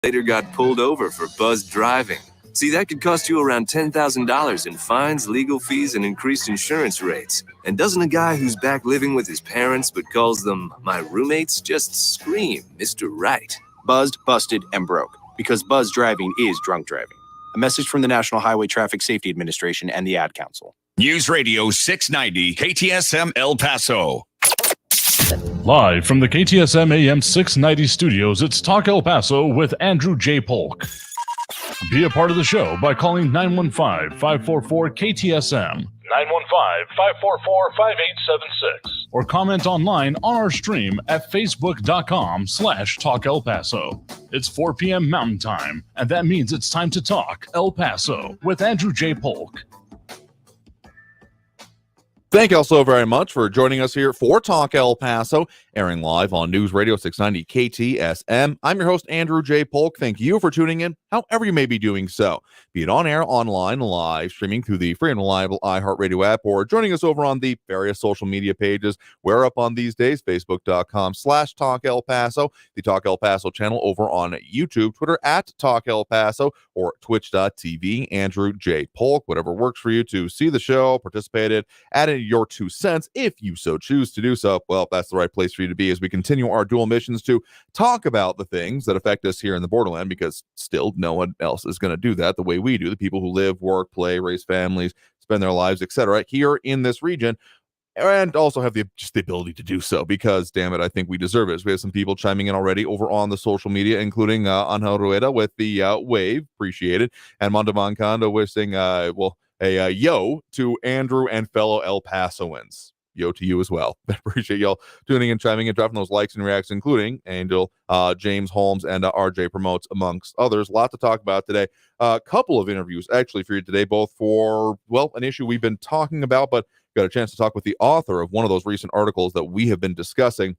Later got pulled over for buzzed driving. See, that could cost you around $10,000 in fines, legal fees, and increased insurance rates. And doesn't a guy who's back living with his parents but calls them my roommates just scream Mr. Right? Buzzed, busted, and broke. Because buzz driving is drunk driving. A message from the National Highway Traffic Safety Administration and the Ad Council. News Radio 690 KTSM El Paso. Live from the KTSM AM 690 studios, it's Talk El Paso with Andrew J. Polk. Be a part of the show by calling 915-544-KTSM, 915-544-5876, or comment online on our stream at facebook.com/Talk El Paso. It's 4 p.m. Mountain Time, and that means it's time to talk El Paso with Andrew J. Polk. Thank you all so very much for joining us here for Talk El Paso, airing live on News Radio 690 KTSM. I'm your host, Andrew J. Polk. Thank you for tuning in, however you may be doing so, be it on air, online, live, streaming through the free and reliable iHeartRadio app, or joining us over on the various social media pages. We're up on these days, facebook.com/Talk El Paso, the Talk El Paso channel over on YouTube, Twitter at Talk El Paso, or twitch.tv, Andrew J. Polk, whatever works for you to see the show, participate in, add in your 2 cents if you so choose to do so. Well, that's the right place for you to be as we continue our dual missions to talk about the things that affect us here in the Borderland, because still no one else is going to do that the way we do. The people who live, work, play, raise families, spend their lives, etc., here in this region, and also have just the ability to do so, because damn it, I think we deserve it. So we have some people chiming in already over on the social media, including Angel Rueda with the wave, appreciate it, and Montevan Condo wishing a yo to Andrew and fellow El Pasoans. Yo to you as well. I appreciate y'all tuning in, chiming in, dropping those likes and reacts, including Angel, James Holmes, and RJ Promotes, amongst others. A lot to talk about today. A couple of interviews actually for you today, both for, well, an issue we've been talking about, but got a chance to talk with the author of one of those recent articles that we have been discussing.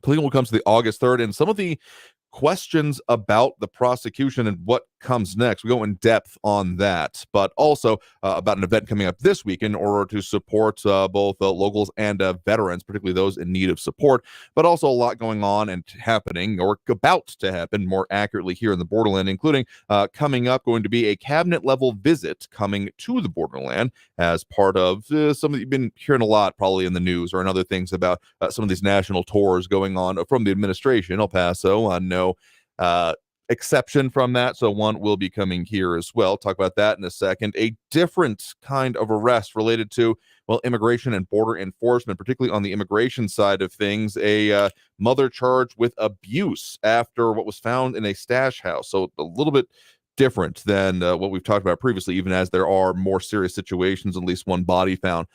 Cleveland will come to the August 3rd, and some of the questions about the prosecution and what comes next. We go in depth on that, but also about an event coming up this week in order to support both locals and veterans, particularly those in need of support, but also a lot going on and happening, or about to happen more accurately, here in the Borderland, including coming up going to be a cabinet level visit coming to the Borderland as part of some that you've been hearing a lot probably in the news or in other things about some of these national tours going on from the administration. El Paso, no exception from that, so one will be coming here as well. Talk about that in a second. A different kind of arrest related to, well, immigration and border enforcement, particularly on the immigration side of things. A mother charged with abuse after what was found in a stash house, so a little bit different than what we've talked about previously, even as there are more serious situations, at least one body found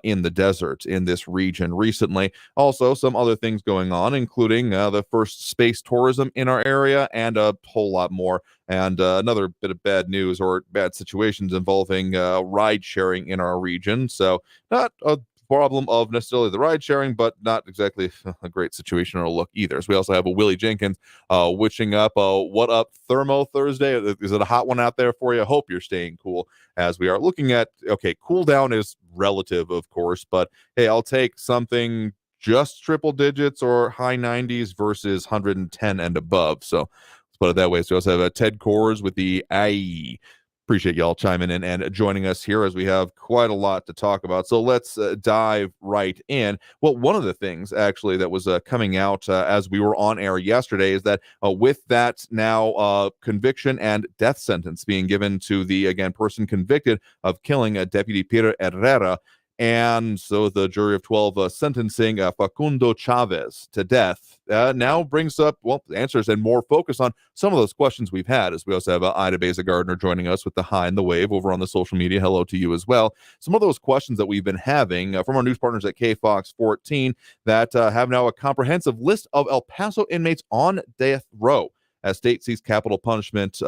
in the desert in this region recently. Also, some other things going on, including the first space tourism in our area and a whole lot more. And another bit of bad news or bad situations involving ride sharing in our region. So not a problem of necessarily the ride sharing, but not exactly a great situation or a look either. So we also have a Willie Jenkins wishing up what up Thermo Thursday. Is it a hot one out there for you? I hope you're staying cool, as we are looking at, okay, cool down is relative, of course, but hey, I'll take something just triple digits or high 90s versus 110 and above. So let's put it that way. So we also have Ted Kors with the IE. Appreciate y'all chiming in and joining us here, as we have quite a lot to talk about. So let's dive right in. Well, one of the things actually that was coming out as we were on air yesterday is that with that now conviction and death sentence being given to the, again, person convicted of killing Deputy Peter Herrera, and so the jury of 12 sentencing Facundo Chavez to death now brings up, well, answers and more focus on some of those questions we've had, as we also have Ida Beza Gardner joining us with the high and the wave over on the social media. Hello to you as well. Some of those questions that we've been having from our news partners at KFOX 14 that have now a comprehensive list of El Paso inmates on death row, as state seeks capital punishment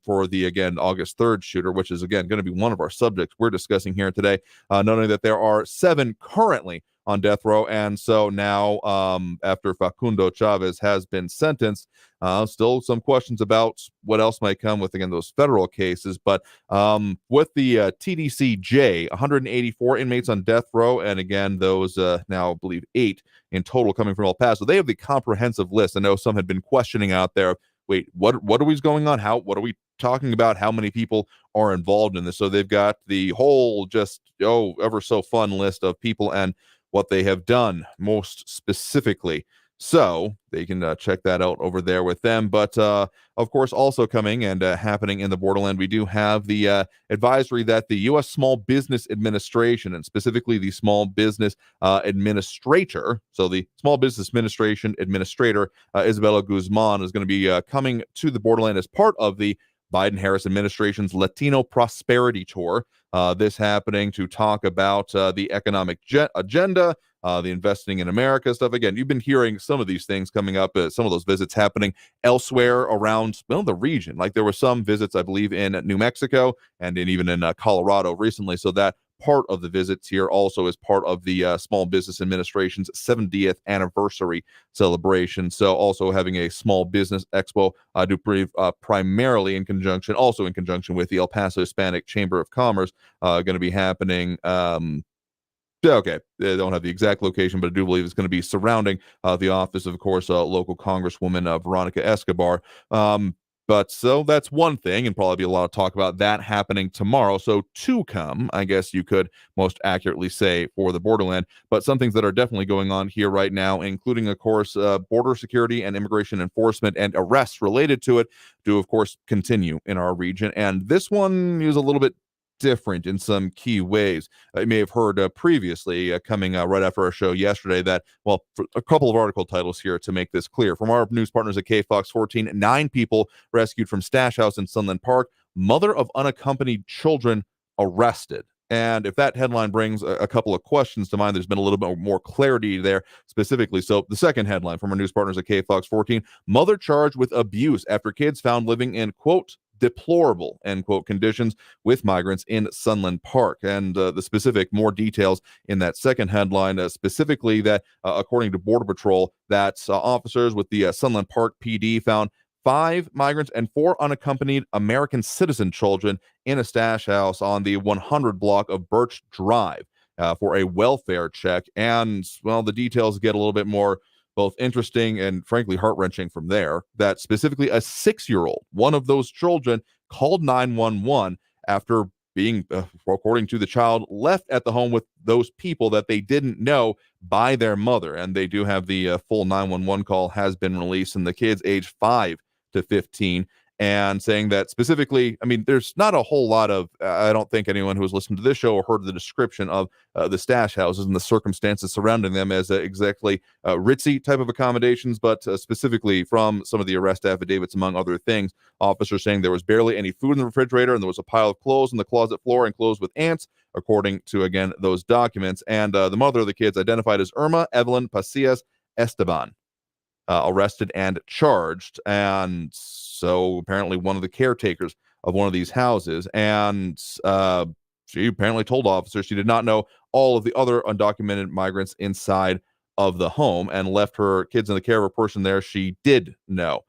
for the, again, August 3rd shooter, which is, again, going to be one of our subjects we're discussing here today. Not only that there are 7 currently on death row, and so now after Facundo Chavez has been sentenced, still some questions about what else might come with, again, those federal cases. But with the TDCJ, 184 inmates on death row, and again, those now, I believe, 8 in total coming from El Paso. They have the comprehensive list. I know some had been questioning out there, wait, what is going on? What are we talking about? How many people are involved in this? So they've got the whole just ever so fun list of people and what they have done most specifically. So they can check that out over there with them. But of course, also coming and happening in the Borderland, we do have the advisory that the U.S. Small Business Administration, and specifically the Small Business Administrator, so the Small Business Administrator, Isabella Guzman, is going to be coming to the Borderland as part of the Biden-Harris administration's Latino Prosperity Tour. This happening to talk about the economic agenda, the investing in America stuff. Again, you've been hearing some of these things coming up, some of those visits happening elsewhere around the region. Like there were some visits, I believe, in New Mexico and even in Colorado recently. So that part of the visits here also is part of the Small Business Administration's 70th anniversary celebration. So also having a small business expo, primarily in conjunction with the El Paso Hispanic Chamber of Commerce, going to be happening. Okay, they don't have the exact location, but I do believe it's going to be surrounding the office of course, local Congresswoman Veronica Escobar. But so that's one thing, and probably be a lot of talk about that happening tomorrow. So to come, I guess you could most accurately say, for the Borderland. But some things that are definitely going on here right now, including, of course, border security and immigration enforcement and arrests related to it, do, of course, continue in our region. And this one is a little bit different in some key ways. You may have heard previously, coming right after our show yesterday, that, well, for a couple of article titles here to make this clear. From our news partners at KFOX 14, 9 people rescued from stash house in Sunland Park, mother of unaccompanied children arrested. And if that headline brings a couple of questions to mind, there's been a little bit more clarity there specifically. So the second headline from our news partners at KFOX 14, mother charged with abuse after kids found living in, quote, deplorable, end quote, conditions with migrants in Sunland Park. And the specific more details in that second headline, specifically that according to Border Patrol, that officers with the Sunland Park PD found 5 migrants and 4 unaccompanied American citizen children in a stash house on the 100 block of Birch Drive for a welfare check. And, well, the details get a little bit more both interesting and frankly heart-wrenching from there, that specifically a 6-year-old, one of those children, called 911 after being, according to the child, left at the home with those people that they didn't know by their mother. And they do have the full 911 call has been released, and the kids aged 5 to 15. And saying that specifically, I mean, there's not a whole lot of, I don't think anyone who has listened to this show or heard the description of the stash houses and the circumstances surrounding them as exactly ritzy type of accommodations, but specifically from some of the arrest affidavits, among other things, officers saying there was barely any food in the refrigerator and there was a pile of clothes on the closet floor and clothes with ants, according to, again, those documents. And the mother of the kids, identified as Irma Evelyn Pasillas Esteban, arrested and charged. And so apparently one of the caretakers of one of these houses, and she apparently told officers she did not know all of the other undocumented migrants inside of the home and left her kids in the care of a person there she did know.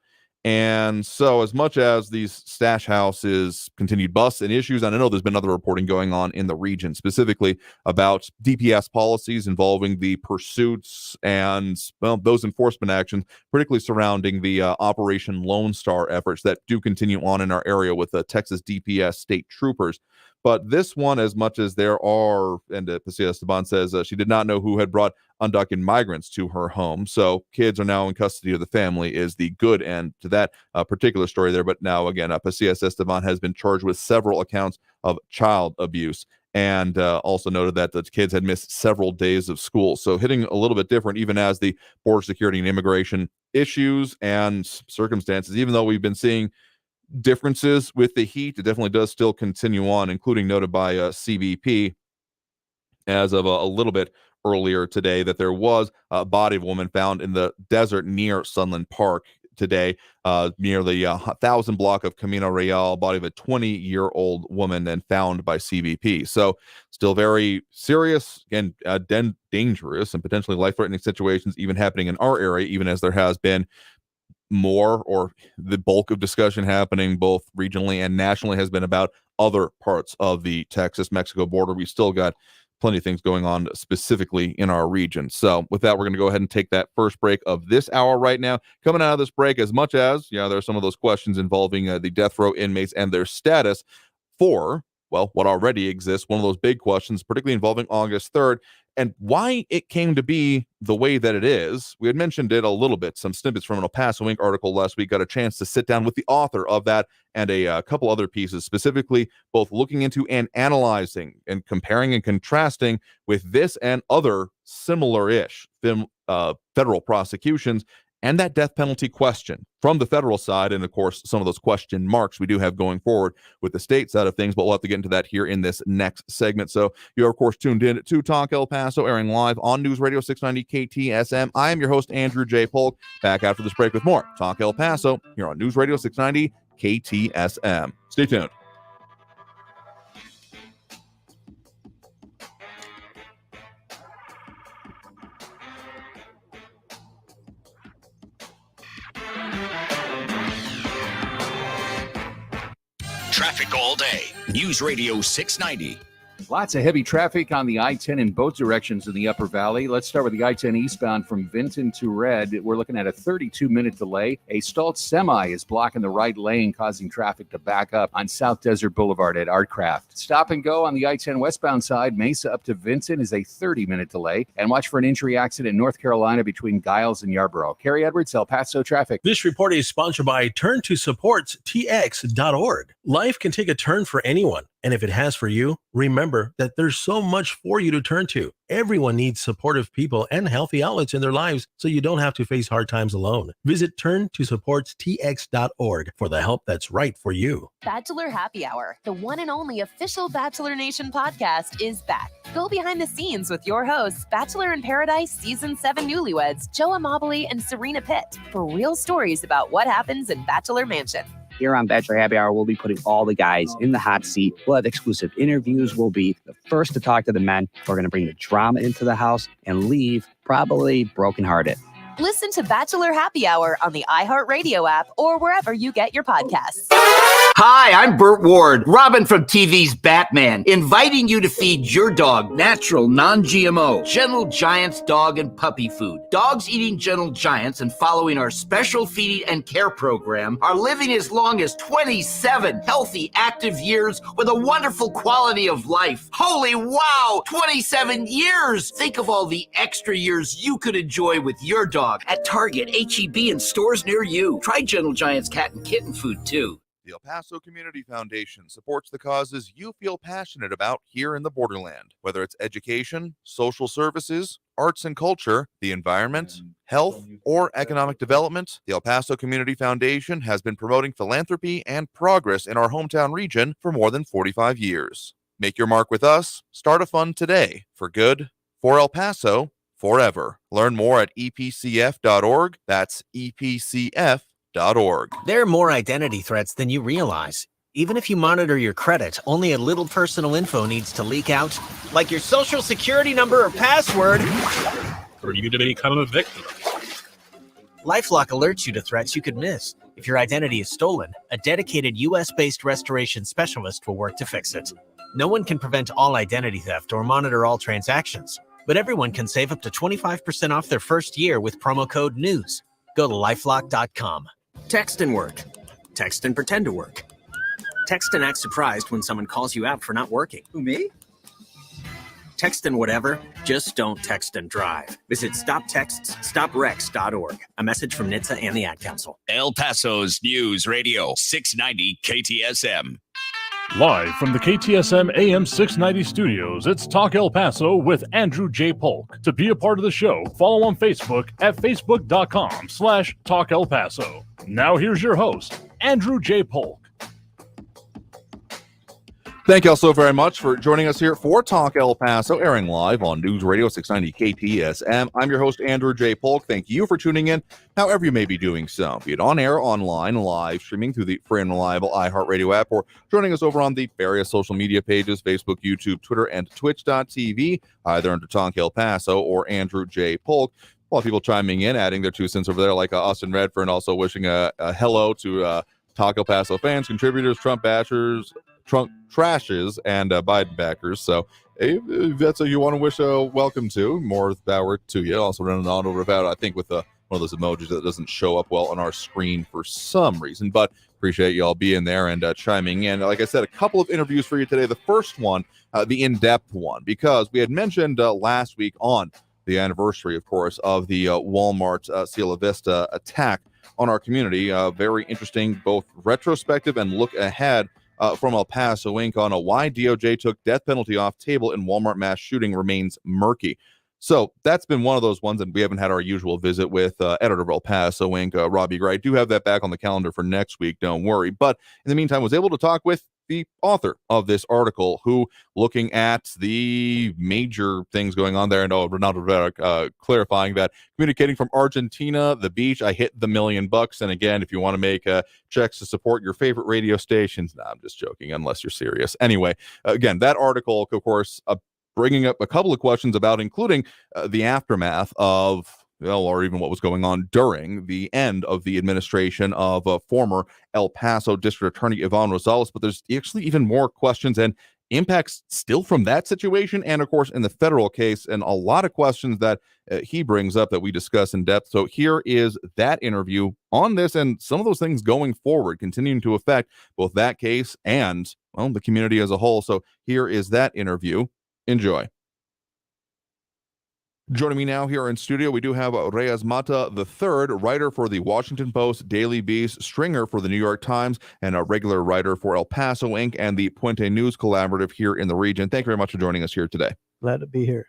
And so as much as these stash houses continued busts and issues, and I know there's been other reporting going on in the region, specifically about DPS policies involving the pursuits and, well, those enforcement actions, particularly surrounding the Operation Lone Star efforts that do continue on in our area with the Texas DPS state troopers. But this one, as much as there are, and Pasillas Esteban says she did not know who had brought undocumented migrants to her home. So kids are now in custody of the family is the good end to that particular story there. But now, again, Pasillas Esteban has been charged with several accounts of child abuse, and also noted that the kids had missed several days of school. So hitting a little bit different, even as the border security and immigration issues and circumstances, even though we've been seeing differences with the heat, it definitely does still continue on, including noted by CBP as of a little bit earlier today that there was a body of a woman found in the desert near Sunland Park today, near the 1,000 block of Camino Real, body of a 20-year-old woman, and found by CBP. So still very serious, again, dangerous and potentially life-threatening situations even happening in our area, even as there has been more, or the bulk of discussion happening both regionally and nationally has been about other parts of the Texas-Mexico border. We still got plenty of things going on specifically in our region. So with that, we're going to go ahead and take that first break of this hour right now. Coming out of this break, as much as, there are some of those questions involving the death row inmates and their status for, well, what already exists, one of those big questions, particularly involving August 3rd, and why it came to be the way that it is. We had mentioned it a little bit, some snippets from an El Paso Inc. article last week. Got a chance to sit down with the author of that and a couple other pieces, specifically both looking into and analyzing and comparing and contrasting with this and other similar-ish federal prosecutions and that death penalty question from the federal side, and of course some of those question marks we do have going forward with the state side of things, but we'll have to get into that here in this next segment. So you're of course tuned in to Talk El Paso, airing live on News Radio 690 KTSM. I am your host Andrew J. Polk, back after this break with more Talk El Paso here on News Radio 690 KTSM. Stay tuned. Traffic all day. News Radio 690. Lots of heavy traffic on the I-10 in both directions in the Upper Valley. Let's start with the I-10 eastbound from Vinton to Red. We're looking at a 32-minute delay. A stalled semi is blocking the right lane, causing traffic to back up on South Desert Boulevard at Artcraft. Stop and go on the I-10 westbound side. Mesa up to Vinton is a 30-minute delay. And watch for an injury accident in North Carolina between Giles and Yarborough. Kerry Edwards, El Paso Traffic. This report is sponsored by turntosupportstx.org. Life can take a turn for anyone. And if it has for you, remember that there's so much for you to turn to. Everyone needs supportive people and healthy outlets in their lives so you don't have to face hard times alone. Visit turntosupportstx.org for the help that's right for you. Bachelor Happy Hour, the one and only official Bachelor Nation podcast, is back. Go behind the scenes with your hosts, Bachelor in Paradise Season 7 newlyweds, Joe Amabile and Serena Pitt, for real stories about what happens in Bachelor Mansion. Here on Bachelor Happy Hour, we'll be putting all the guys in the hot seat. We'll have exclusive interviews. We'll be the first to talk to the men. We're going to bring the drama into the house and leave probably brokenhearted. Listen to Bachelor Happy Hour on the iHeartRadio app or wherever you get your podcasts. Hi, I'm Burt Ward, Robin from TV's Batman, inviting you to feed your dog natural, non-GMO, Gentle Giants dog and puppy food. Dogs eating Gentle Giants and following our special feeding and care program are living as long as 27 healthy, active years with a wonderful quality of life. Holy wow, 27 years! Think of all the extra years you could enjoy with your dog at Target, H-E-B, and stores near you. Try Gentle Giants cat and kitten food, too. The El Paso Community Foundation supports the causes you feel passionate about here in the Borderland, whether it's education, social services, arts and culture, the environment, health, or economic development. The El Paso Community Foundation has been promoting philanthropy and progress in our hometown region for more than 45 years. Make your mark with us. Start a fund today. For good, for El Paso, forever. Learn more at epcf.org. That's epcf.org. There are more identity threats than you realize. Even if you monitor your credit, only a little personal info needs to leak out, like your social security number or password, For you to become a victim. LifeLock alerts you to threats you could miss. If your identity is stolen, a dedicated U.S.-based restoration specialist will work to fix it. No one can prevent all identity theft or monitor all transactions, but everyone can save up to 25% off their first year with promo code NEWS. Go to lifelock.com. Text and work. Text and pretend to work. Text and act surprised when someone calls you out for not working. Who, me? Text and whatever, just don't text and drive. Visit StopTextsStopWrecks.org. A message from NHTSA and the Ad Council. El Paso's News Radio 690 KTSM. Live from the KTSM AM 690 studios, it's Talk El Paso with Andrew J. Polk. To be a part of the show, follow on Facebook at facebook.com/Talk El Paso. Now here's your host, Andrew J. Polk. Thank you all so very much for joining us here for Talk El Paso, airing live on News Radio 690 KTSM. I'm your host, Andrew J. Polk. Thank you for tuning in, however you may be doing so, be it on air, online, live streaming through the free and reliable iHeartRadio app, or joining us over on the various social media pages, Facebook, YouTube, Twitter, and Twitch.tv, either under Talk El Paso or Andrew J. Polk. A lot of people chiming in, adding their 2 cents over there, like Austin Redfern, also wishing a hello to Talk El Paso fans, contributors, Trump bashers, Trump trashes and Biden backers. So if that's what you want to wish a welcome to, more power to you. Also running on over about, I think, with one of those emojis that doesn't show up well on our screen for some reason. But appreciate you all being there and chiming in. Like I said, a couple of interviews for you today. The first one, the in-depth one, because we had mentioned last week on the anniversary, of course, of the Walmart Cielo Vista attack on our community. Very interesting, both retrospective and look ahead from El Paso Inc. on why DOJ took death penalty off table in Walmart mass shooting remains murky. So that's been one of those ones, and we haven't had our usual visit with editor of El Paso Inc., Robbie Gray. I do have that back on the calendar for next week, don't worry. But in the meantime, was able to talk with the author of this article, who, looking at the major things going on there, and Ronaldo Rivera clarifying that communicating from Argentina, the beach, I hit the $1 million. And again, if you want to make checks to support your favorite radio stations, I'm just joking, unless you're serious. Anyway, again, that article, of course, bringing up a couple of questions about, including the aftermath of, or even what was going on during the end of the administration of former El Paso District Attorney Yvonne Rosales. But there's actually even more questions and impacts still from that situation, and of course in the federal case, and a lot of questions that he brings up that we discuss in depth. So here is that interview on this and some of those things going forward, continuing to affect both that case and, well, the community as a whole. So here is that interview. Enjoy. Joining me now here in studio, we do have Reyes Mata III, writer for the Washington Post, Daily Beast, stringer for the New York Times, and a regular writer for El Paso Inc. and the Puente News Collaborative here in the region. Thank you very much for joining us here today. Glad to be here.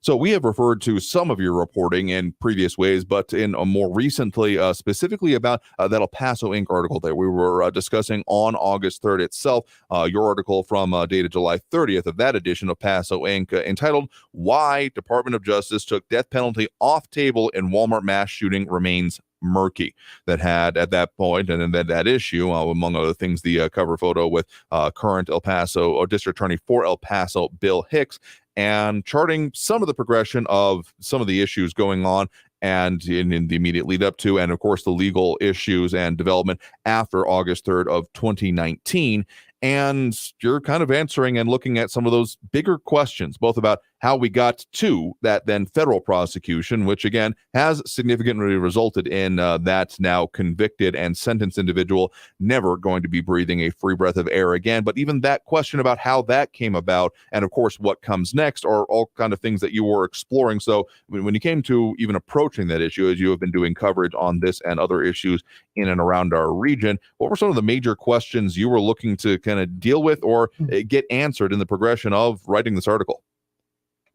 So we have referred to some of your reporting in previous ways, but in a more recently, specifically about that El Paso Inc. article that we were discussing on August 3rd itself, your article from dated July 30th of that edition of Paso Inc. Entitled, Why Department of Justice Took Death Penalty Off Table in Walmart Mass Shooting Remains Murky. That had at that point, and then that issue, among other things, the cover photo with current El Paso District Attorney for El Paso, Bill Hicks, and charting some of the progression of some of the issues going on and in the immediate lead up to, and of course the legal issues and development after August 3rd of 2019. And you're kind of answering and looking at some of those bigger questions, both about how we got to that then federal prosecution, which again has significantly resulted in that now convicted and sentenced individual never going to be breathing a free breath of air again. But even that question about how that came about, and of course what comes next, are all kind of things that you were exploring. So when you came to even approaching that issue, as you have been doing coverage on this and other issues in and around our region, what were some of the major questions you were looking to kind of deal with or get answered in the progression of writing this article?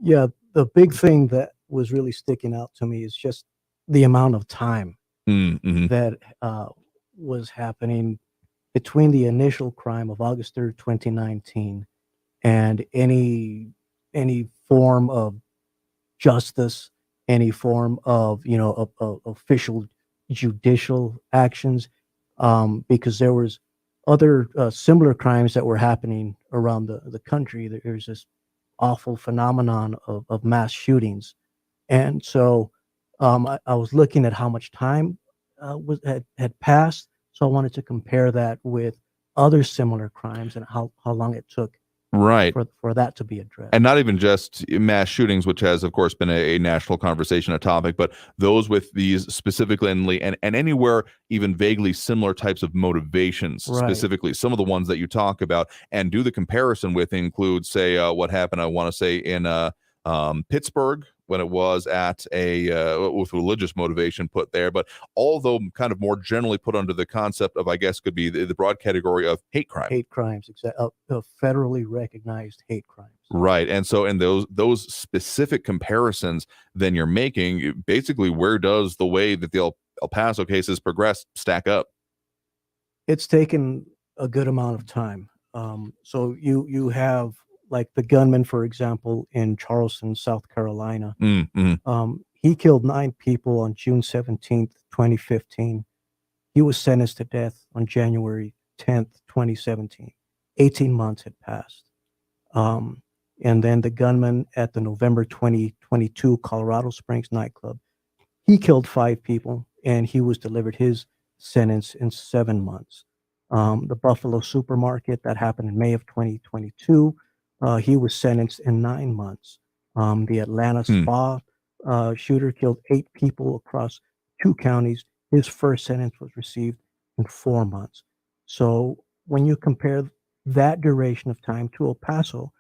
Yeah, the big thing that was really sticking out to me is just the amount of time that was happening between the initial crime of August 3rd, 2019, and any form of justice, any form of official judicial actions, because there was other similar crimes that were happening around the country. There's this awful phenomenon of mass shootings. And so I was looking at how much time had passed. So I wanted to compare that with other similar crimes and how long it took for that to be addressed. And not even just mass shootings, which has, of course, been a national conversation, a topic, but those with these specifically and anywhere even vaguely similar types of motivations, specifically. Some of the ones that you talk about and do the comparison with include, say, what happened, I want to say, in Pittsburgh, when it was at with religious motivation put there, but although kind of more generally put under the concept of, I guess, could be the broad category of hate crime. Hate crimes, exactly. Federally recognized hate crimes. Right. And so in those specific comparisons then you're making, basically, where does the way that the El Paso cases progress stack up? It's taken a good amount of time. So you have, like, the gunman, for example, in Charleston, South Carolina. He killed 9 people on June 17th, 2015. He was sentenced to death on January 10th, 2017. 18 months had passed. And then the gunman at the November 2022 Colorado Springs nightclub, he killed 5 people, and he was delivered his sentence in 7 months. The Buffalo supermarket that happened in May of 2022, he was sentenced in 9 months. The Atlanta spa shooter killed 8 people across 2 counties. His first sentence was received in 4 months. So when you compare that duration of time to El Paso,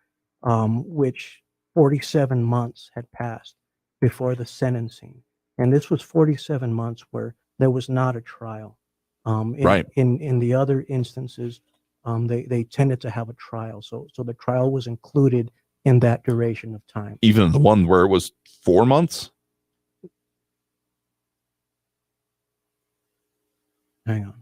which 47 months had passed before the sentencing, and this was 47 months where there was not a trial. In the other instances, they tended to have a trial, so the trial was included in that duration of time. Even the one where it was 4 months. Hang on.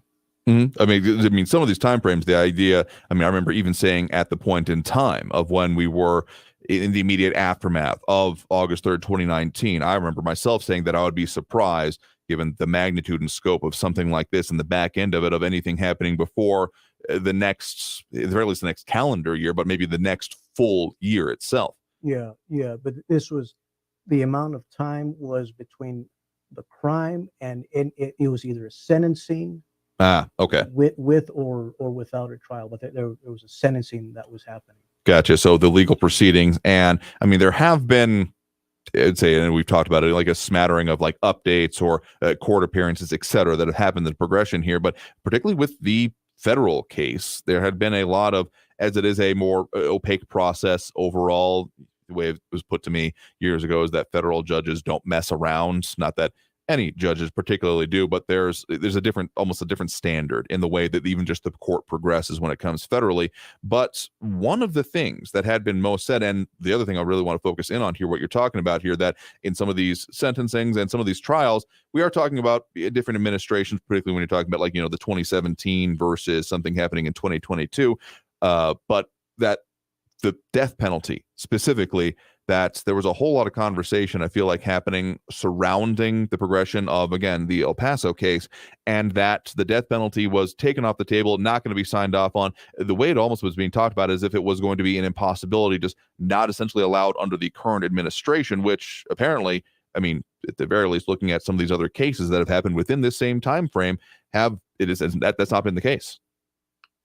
I mean, some of these time frames, the idea, I remember even saying at the point in time of when we were in the immediate aftermath of August 3rd, 2019, I remember myself saying that I would be surprised, given the magnitude and scope of something like this and the back end of it, of anything happening before the next, at the very least the next calendar year, but maybe the next full year itself. Yeah, but this was, the amount of time was between the crime and it was either a sentencing okay, with or without a trial, but there was a sentencing that was happening. Gotcha. So the legal proceedings, and there have been, I'd say, and we've talked about it, like a smattering of like updates or court appearances, et cetera, that have happened in the progression here. But particularly with the federal case, there had been a lot of, as it is a more opaque process overall. The way it was put to me years ago is that federal judges don't mess around. Not that any judges particularly do, but there's almost a different standard in the way that even just the court progresses when it comes federally. But one of the things that had been most said, and the other thing I really want to focus in on here, what you're talking about here, that in some of these sentencings and some of these trials, we are talking about different administrations, particularly when you're talking about, like, the 2017 versus something happening in 2022, but that the death penalty specifically, that there was a whole lot of conversation, I feel like, happening surrounding the progression of, again, the El Paso case, and that the death penalty was taken off the table, not going to be signed off on. The way it almost was being talked about as if it was going to be an impossibility, just not essentially allowed under the current administration, which apparently, at the very least, looking at some of these other cases that have happened within this same time frame, that's not been the case.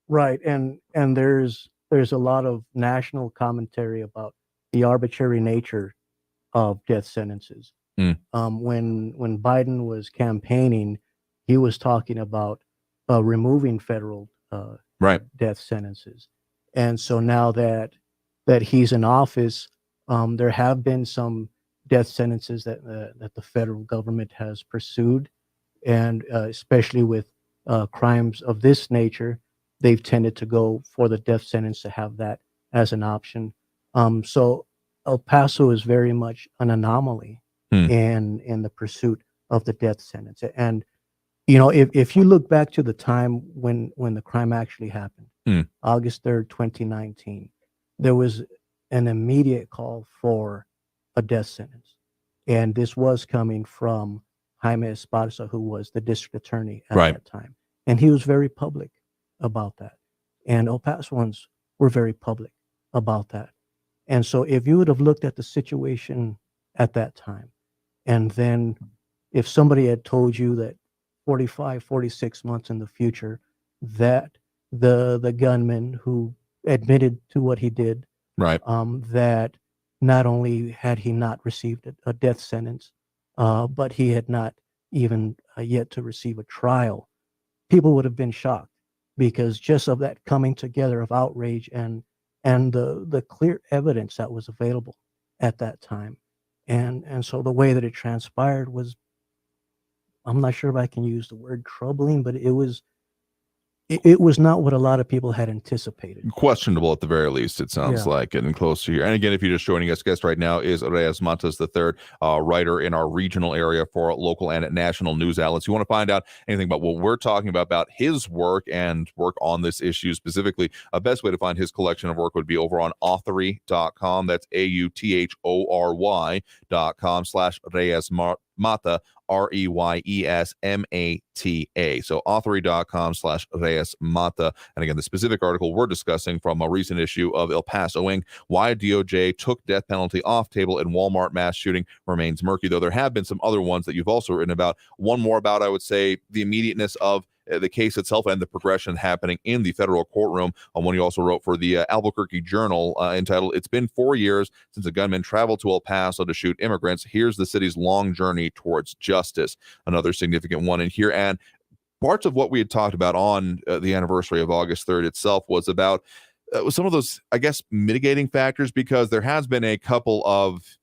Right, and there's a lot of national commentary about the arbitrary nature of death sentences. When Biden was campaigning, he was talking about removing federal death sentences, and so now that he's in office, there have been some death sentences that the federal government has pursued, and especially with crimes of this nature, they've tended to go for the death sentence to have that as an option. So El Paso is very much an anomaly in the pursuit of the death sentence. And, if you look back to the time when the crime actually happened, August 3rd, 2019, there was an immediate call for a death sentence. And this was coming from Jaime Esparza, who was the district attorney at that time. And he was very public about that. And El Pasoans were very public about that. And so if you would have looked at the situation at that time, and then if somebody had told you that 45, 46 months in the future, that the gunman who admitted to what he did, that not only had he not received a death sentence, but he had not even yet to receive a trial, people would have been shocked, because just of that coming together of outrage and the clear evidence that was available at that time. And so the way that it transpired was, I'm not sure if I can use the word troubling, but it was not what a lot of people had anticipated. Questionable at the very least, it sounds like, getting close to here. And again, if you're just joining us, guest right now is Reyes Matas III, writer in our regional area for local and national news outlets. You want to find out anything about what we're talking about his work and work on this issue specifically, a best way to find his collection of work would be over on authory.com. That's AUTHORY.com/Reyes Mata, REYESMATA. So authory.com/Reyes Mata. And again, the specific article we're discussing from a recent issue of El Paso Inc., why DOJ took death penalty off table in Walmart mass shooting, remains murky, though there have been some other ones that you've also written about. One more about, I would say, the immediateness of the case itself and the progression happening in the federal courtroom. On one you also wrote for the Albuquerque Journal entitled, "It's been 4 years since a gunman traveled to El Paso to shoot immigrants. Here's the city's long journey towards justice." Another significant one in here. And parts of what we had talked about on the anniversary of August 3rd itself was about some of those, I guess, mitigating factors, because there has been a couple of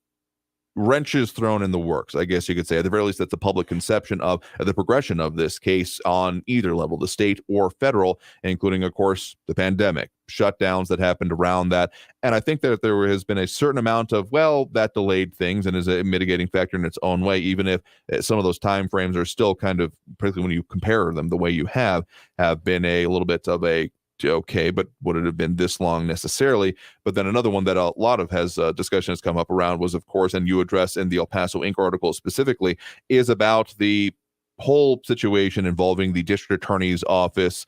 wrenches thrown in the works, I guess you could say. At the very least, that's the public conception of the progression of this case on either level, the state or federal, including, of course, the pandemic, shutdowns that happened around that. And I think that there has been a certain amount of, well, that delayed things and is a mitigating factor in its own way, even if some of those time frames are still kind of, particularly when you compare them the way you have been a little bit of a, okay, but would it have been this long necessarily? But then another one that a lot of discussion has come up around was, of course, and you address in the El Paso Inc. article specifically, is about the whole situation involving the district attorney's office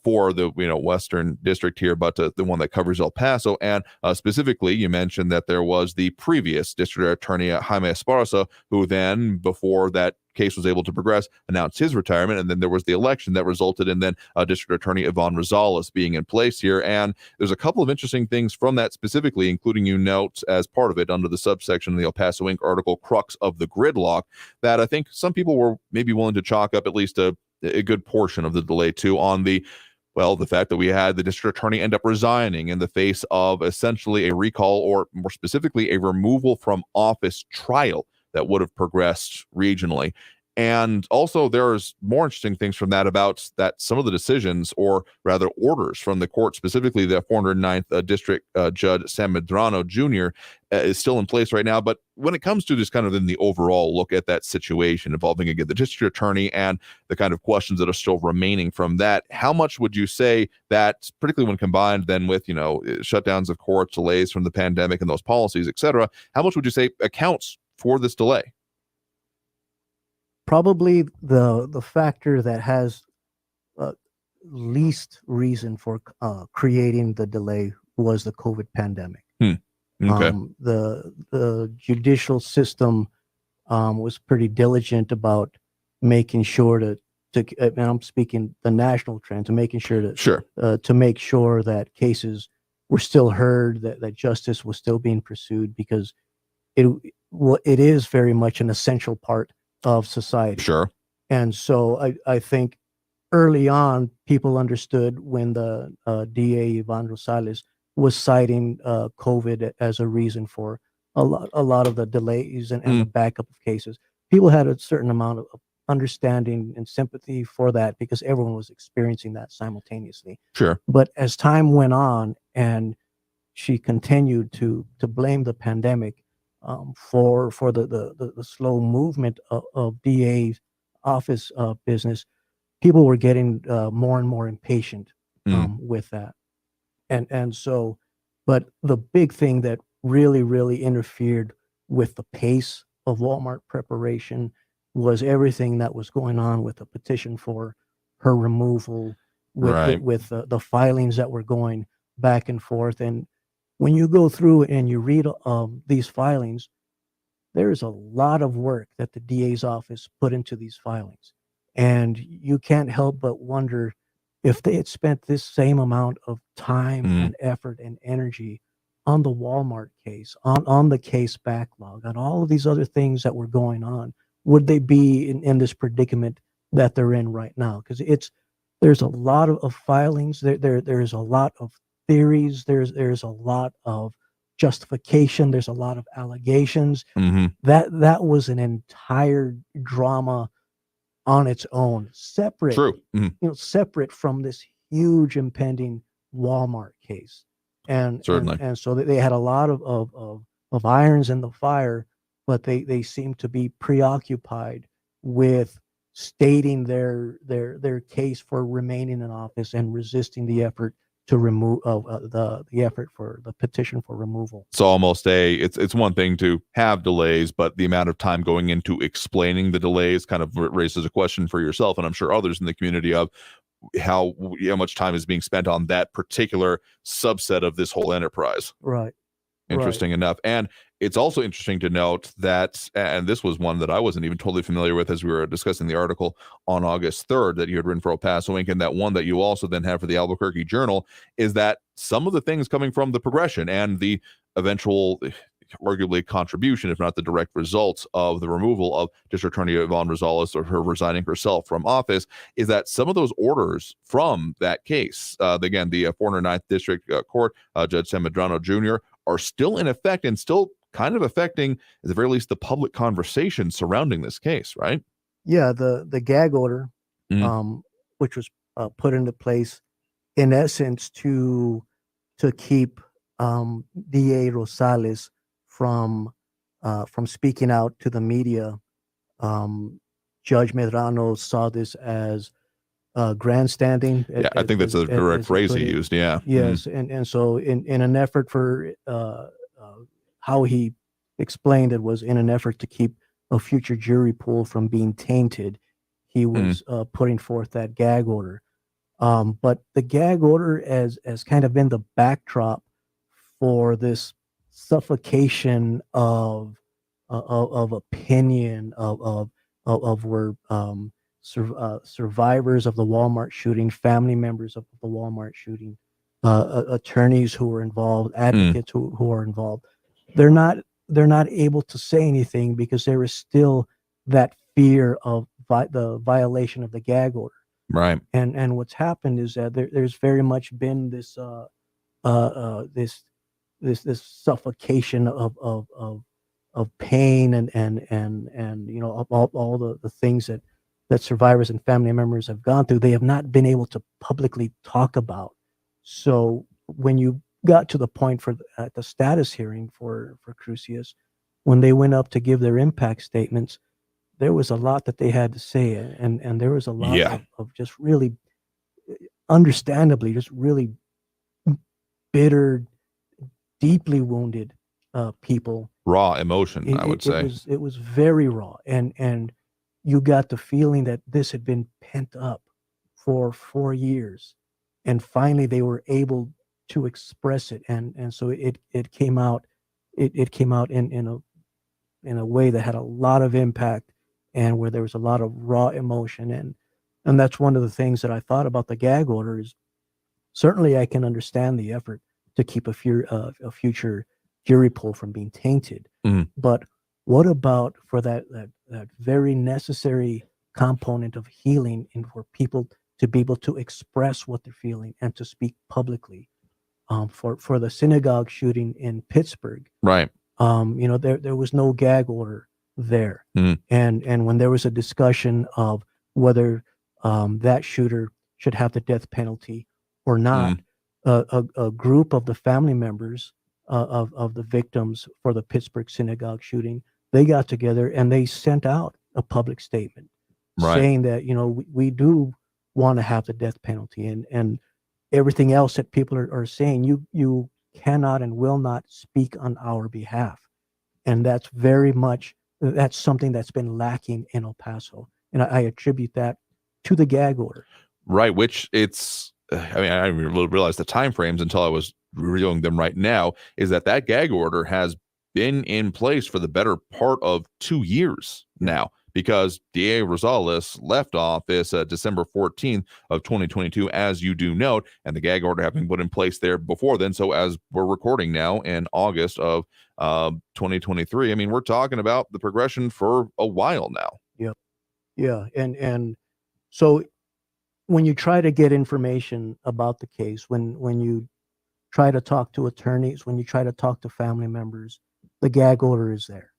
for the Western District here, but the one that covers El Paso. And specifically, you mentioned that there was the previous district attorney, Jaime Esparza, who then, before that case was able to progress, announced his retirement. And then there was the election that resulted in then District Attorney Yvonne Rosales being in place here. And there's a couple of interesting things from that specifically, including you note as part of it under the subsection of the El Paso Inc. article, crux of the gridlock, that I think some people were maybe willing to chalk up at least a good portion of the delay to on the fact that we had the district attorney end up resigning in the face of essentially a recall, or more specifically, a removal from office trial that would have progressed regionally. And also there's more interesting things from that about that some of the decisions, or rather orders from the court, specifically the 409th District Judge Sam Medrano Jr. Is still in place right now. But when it comes to just kind of in the overall look at that situation involving, again, the district attorney and the kind of questions that are still remaining from that, how much would you say that, particularly when combined then with, shutdowns of courts, delays from the pandemic and those policies, et cetera, how much would you say accounts for this delay? Probably the factor that has least reason for creating the delay was the COVID pandemic. Okay. The judicial system was pretty diligent about making sure and I'm speaking the national trend, to making sure to make sure that cases were still heard, that justice was still being pursued, because it is very much an essential part of society. Sure. And so I think early on, people understood when the DA Yvonne Rosales was citing COVID as a reason for a lot of the delays and the backup of cases. People had a certain amount of understanding and sympathy for that, because everyone was experiencing that simultaneously. Sure. But as time went on and she continued to blame the pandemic for the slow movement of DA's office business, people were getting more and more impatient with that. And so, but the big thing that really interfered with the pace of Walmart preparation was everything that was going on with the petition for her removal, with the filings that were going back and forth. And when you go through and you read these filings, there's a lot of work that the DA's office put into these filings. And you can't help but wonder if they had spent this same amount of time and effort and energy on the Walmart case, on the case backlog, on all of these other things that were going on, would they be in this predicament that they're in right now? Because there's a lot of filings, there's a lot of theories, there's a lot of justification, there's a lot of allegations. That was an entire drama on its own, separate, separate from this huge impending Walmart case. And so they had a lot of irons in the fire, but they seem to be preoccupied with stating their case for remaining in office and resisting the effort to remove the effort for the petition for removal. So almost it's one thing to have delays, but the amount of time going into explaining the delays kind of raises a question for yourself, and I'm sure others in the community, of how much time is being spent on that particular subset of this whole enterprise. Right. Interesting enough. And it's also interesting to note that, and this was one that I wasn't even totally familiar with as we were discussing the article on August 3rd that you had written for El Paso Inc., and that one that you also then have for the Albuquerque Journal, is that some of the things coming from the progression and the eventual, arguably, contribution, if not the direct results of the removal of District Attorney Yvonne Rosales, or her resigning herself from office, is that some of those orders from that case, again, the 409th District Court, Judge Sam Medrano Jr., are still in effect and still kind of affecting, at the very least, the public conversation surrounding this case, right? Yeah, the gag order, which was put into place in essence to keep DA Rosales from speaking out to the media. Judge Medrano saw this as grandstanding. Yeah, I think that's a direct phrase he used. Yeah. Yes, and so in an effort for how he explained it was in an effort to keep a future jury pool from being tainted, he was putting forth that gag order. But the gag order has kind of been the backdrop for this suffocation of opinion of where survivors of the Walmart shooting, family members of the Walmart shooting, attorneys who were involved, advocates who are involved. They're not able to say anything because there is still that fear of the violation of the gag order. Right. And what's happened is that there's very much been this this suffocation of pain and you know, of all the things that survivors and family members have gone through. They have not been able to publicly talk about. So when you got to the point at the status hearing for Crucius, when they went up to give their impact statements, there was a lot that they had to say, and there was a lot of just really, understandably, just really bitter, deeply wounded people. Raw emotion, I would say. It was very raw, and you got the feeling that this had been pent up for 4 years, and finally they were able to express it, and so it came out. It came out in a way that had a lot of impact, and where there was a lot of raw emotion, and that's one of the things that I thought about the gag order. Is certainly I can understand the effort to keep a future jury pool from being tainted, but what about for that very necessary component of healing, and for people to be able to express what they're feeling and to speak publicly? For the synagogue shooting in Pittsburgh, right? You know, there was no gag order there, and when there was a discussion of whether that shooter should have the death penalty or not, a group of the family members of the victims for the Pittsburgh synagogue shooting, they got together and they sent out a public statement saying that, you know, we do want to have the death penalty, and everything else that people are saying, you cannot and will not speak on our behalf. And that's something that's been lacking in El Paso. And I attribute that to the gag order. Right, which I didn't really realize the time frames until I was reviewing them right now, is that gag order has been in place for the better part of 2 years now, because DA Rosales left office December 14th of 2022, as you do note, and the gag order having put in place there before then. So as we're recording now in August of 2023, I mean, we're talking about the progression for a while now. Yeah. And so when you try to get information about the case, when you try to talk to attorneys, when you try to talk to family members, the gag order is there.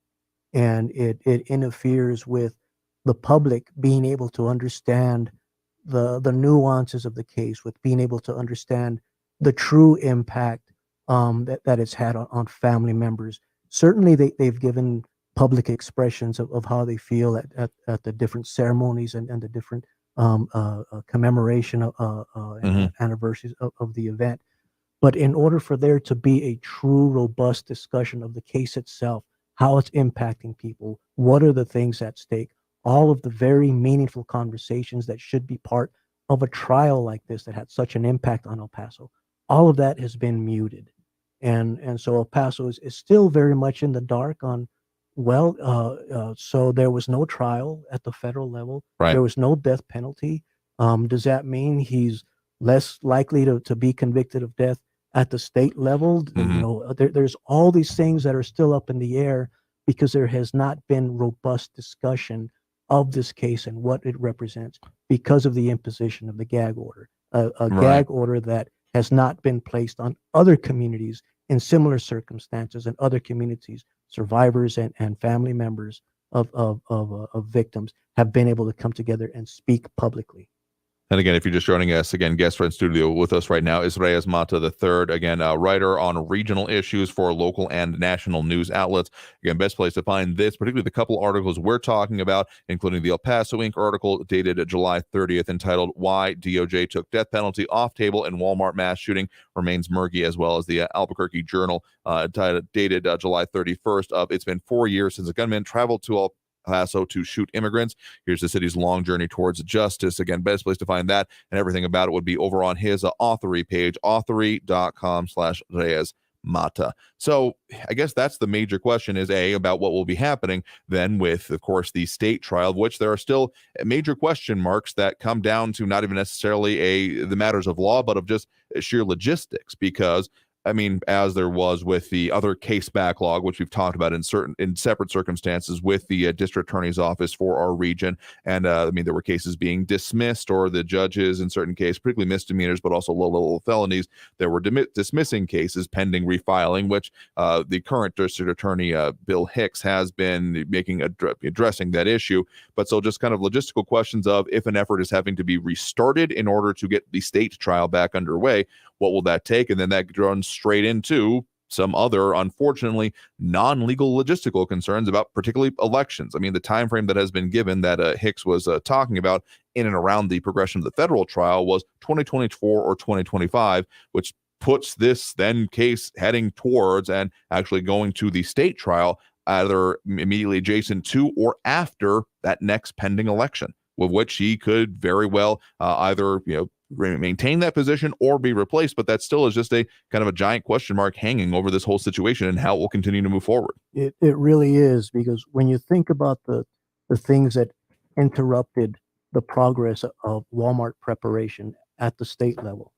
And it interferes with the public being able to understand the nuances of the case, with being able to understand the true impact that it's had on family members. Certainly they've given public expressions of how they feel at the different ceremonies and the different commemoration anniversaries of the event. But in order for there to be a true, robust discussion of the case itself, how it's impacting people, what are the things at stake, all of the very meaningful conversations that should be part of a trial like this that had such an impact on El Paso, all of that has been muted. and so El Paso is still very much in the dark on. Well, so there was no trial at the federal level. Right. There was no death penalty. Does that mean he's less likely to be convicted of death at the state level? You know, there's all these things that are still up in the air because there has not been robust discussion of this case and what it represents because of the imposition of the gag order, a gag order that has not been placed on other communities in similar circumstances, and other communities, survivors and family members of victims have been able to come together and speak publicly. And again, if you're just joining us, again, guest in studio with us right now is Reyes Mata III, again, a writer on regional issues for local and national news outlets. Again, best place to find this, particularly the couple articles we're talking about, including the El Paso Inc. article dated July 30th entitled Why DOJ Took Death Penalty Off Table in Walmart Mass Shooting Remains Murky, as well as the Albuquerque Journal dated July 31st of It's Been 4 years since a gunman traveled to El Paso to shoot immigrants. Here's the city's long journey towards justice. Again, best place to find that and everything about it would be over on his Authory page, authory.com/Reyes Mata. So I guess that's the major question is about what will be happening then with, of course, the state trial, of which there are still major question marks that come down to not even necessarily the matters of law, but of just sheer logistics, because I mean, as there was with the other case backlog, which we've talked about in separate circumstances with the district attorney's office for our region. And I mean, there were cases being dismissed, or the judges in certain cases, particularly misdemeanors, but also low-level felonies, that were dismissing cases pending refiling, which the current district attorney, Bill Hicks, has been addressing that issue. But so just kind of logistical questions of if an effort is having to be restarted in order to get the state trial back underway, what will that take? And then that runs straight into some other, unfortunately, non-legal logistical concerns about particularly elections. I mean, the time frame that has been given that Hicks was talking about in and around the progression of the federal trial was 2024 or 2025, which puts this then case heading towards and actually going to the state trial either immediately adjacent to or after that next pending election, with which he could very well either, maintain that position or be replaced. But that still is just a kind of a giant question mark hanging over this whole situation and how it will continue to move forward. It really is, because when you think about the things that interrupted the progress of Walmart preparation at the state level,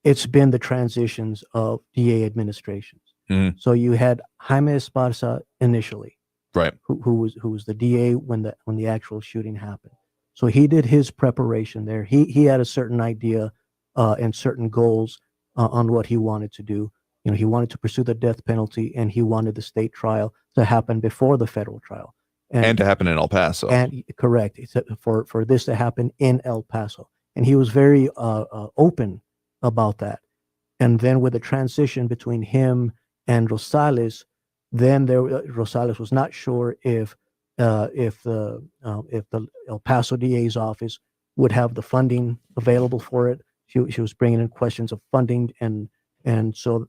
it's been the transitions of DA administrations. So you had Jaime Esparza initially, right, who was the DA when the actual shooting happened. So he did his preparation there. He had a certain idea and certain goals on what he wanted to do. He wanted to pursue the death penalty, and he wanted the state trial to happen before the federal trial, and to happen in El Paso. And correct, for this to happen in El Paso, and he was very open about that. And then with the transition between him and Rosales, then Rosales was not sure if the El Paso DA's office would have the funding available for it. She was bringing in questions of funding, and so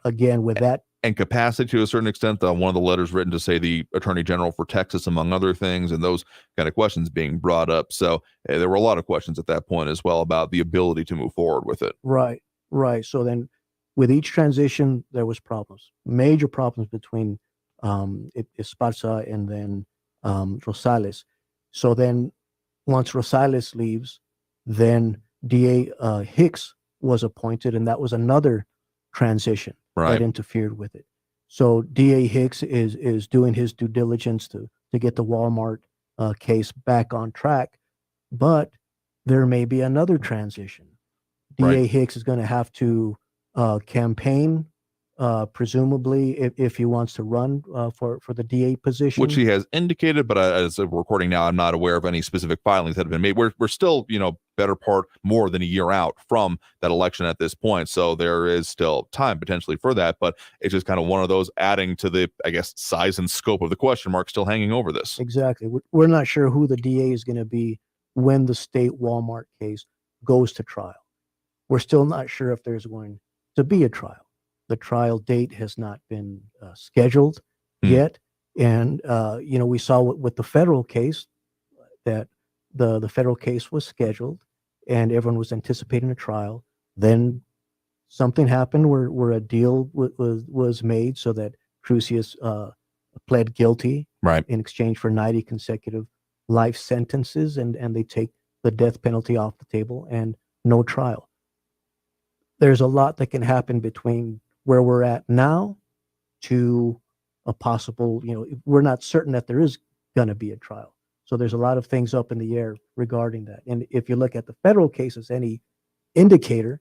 again with that, and capacity to a certain extent. One of the letters written to say the Attorney General for Texas, among other things, and those kind of questions being brought up. So there were a lot of questions at that point as well about the ability to move forward with it. Right. So then with each transition, there was major problems between Esparza and then Rosales. So then once Rosales leaves, then DA Hicks was appointed, and that was another transition that interfered with it. So DA Hicks is doing his due diligence to get the Walmart case back on track, but there may be another transition. DA Hicks is going to have to campaign, presumably, if he wants to run for the DA position, which he has indicated. But as of recording now, I'm not aware of any specific filings that have been made. We're still, better part more than a year out from that election at this point, so there is still time potentially for that. But it's just kind of one of those adding to the, I guess, size and scope of the question mark still hanging over this. Exactly. We're not sure who the DA is going to be when the state Walmart case goes to trial. We're still not sure if there's going to be a trial. The trial date has not been scheduled yet. And, we saw with the federal case that the federal case was scheduled and everyone was anticipating a trial. Then something happened where a deal was made so that Crusius pled guilty in exchange for 90 consecutive life sentences, and they take the death penalty off the table and no trial. There's a lot that can happen between where we're at now to a possible, we're not certain that there is going to be a trial. So there's a lot of things up in the air regarding that. And if you look at the federal cases, any indicator,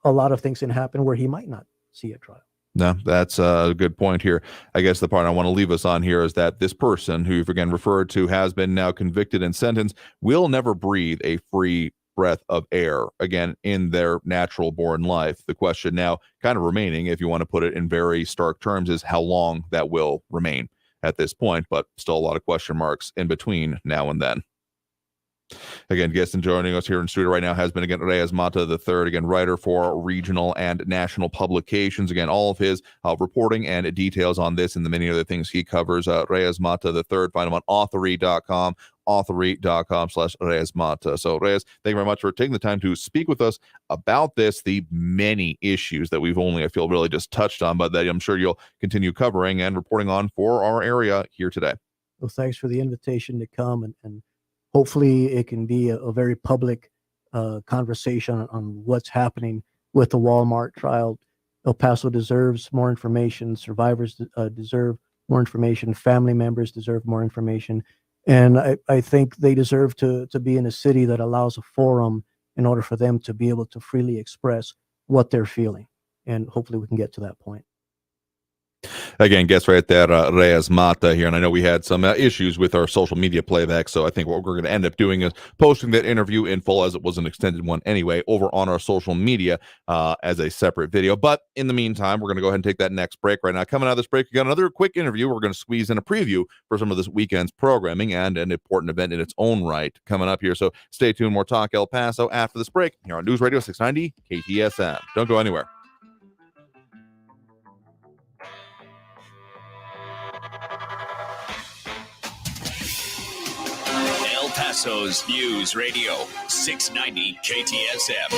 a lot of things can happen where he might not see a trial. No, that's a good point here. I guess the part I want to leave us on here is that this person who you've again referred to has been now convicted and sentenced will never breathe a free breath of air again in their natural born life. The question now kind of remaining, if you want to put it in very stark terms, is how long that will remain at this point, but still a lot of question marks in between now and then. Again, guest and joining us here in studio right now has been, again, Reyes Mata III, again, writer for regional and national publications. Again, all of his reporting and details on this and the many other things he covers. Reyes Mata III, find him on authority.com, authority.com/Reyes Mata. So, Reyes, thank you very much for taking the time to speak with us about this, the many issues that we've only, I feel, really just touched on, but that I'm sure you'll continue covering and reporting on for our area here today. Well, thanks for the invitation to come, and hopefully it can be a very public conversation on what's happening with the Walmart trial. El Paso deserves more information. Survivors deserve more information. Family members deserve more information. And I think they deserve to be in a city that allows a forum in order for them to be able to freely express what they're feeling. And hopefully we can get to that point. Again, guest right there, Reyes Mata here. And I know we had some issues with our social media playback. So I think what we're going to end up doing is posting that interview in full, as it was an extended one anyway, over on our social media as a separate video. But in the meantime, we're going to go ahead and take that next break right now. Coming out of this break, we got another quick interview. We're going to squeeze in a preview for some of this weekend's programming and an important event in its own right coming up here. So stay tuned. More Talk El Paso after this break here on News Radio 690 KTSM. Don't go anywhere. El Paso's News Radio 690 KTSM.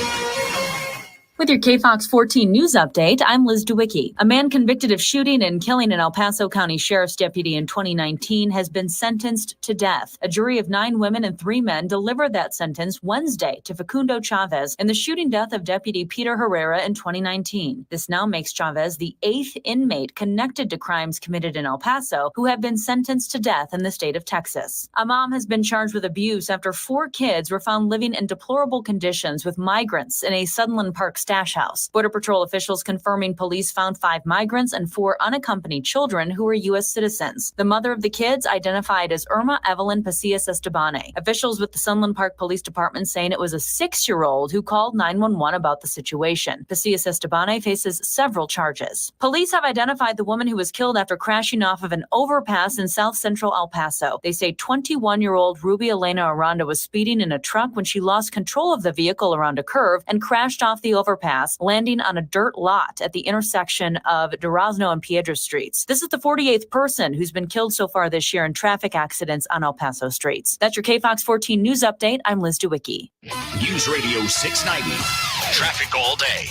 With your KFOX 14 news update, I'm Liz DeWicki. A man convicted of shooting and killing an El Paso County Sheriff's deputy in 2019 has been sentenced to death. A jury of 9 women and 3 men delivered that sentence Wednesday to Facundo Chavez in the shooting death of Deputy Peter Herrera in 2019. This now makes Chavez the 8th inmate connected to crimes committed in El Paso who have been sentenced to death in the state of Texas. A mom has been charged with abuse after 4 kids were found living in deplorable conditions with migrants in a Sutherland Park stash house. Border Patrol officials confirming police found 5 migrants and 4 unaccompanied children who were U.S. citizens. The mother of the kids identified as Irma Evelyn Pasillas Estebane. Officials with the Sunland Park Police Department saying it was a 6-year-old who called 911 about the situation. Pasillas Estebane faces several charges. Police have identified the woman who was killed after crashing off of an overpass in south central El Paso. They say 21-year-old Ruby Elena Aranda was speeding in a truck when she lost control of the vehicle around a curve and crashed off the overpass, landing on a dirt lot at the intersection of Durazno and Piedra Streets. This is the 48th person who's been killed so far this year in traffic accidents on El Paso streets. That's your KFOX 14 news update. I'm Liz DeWicki. News Radio 690. Traffic all day.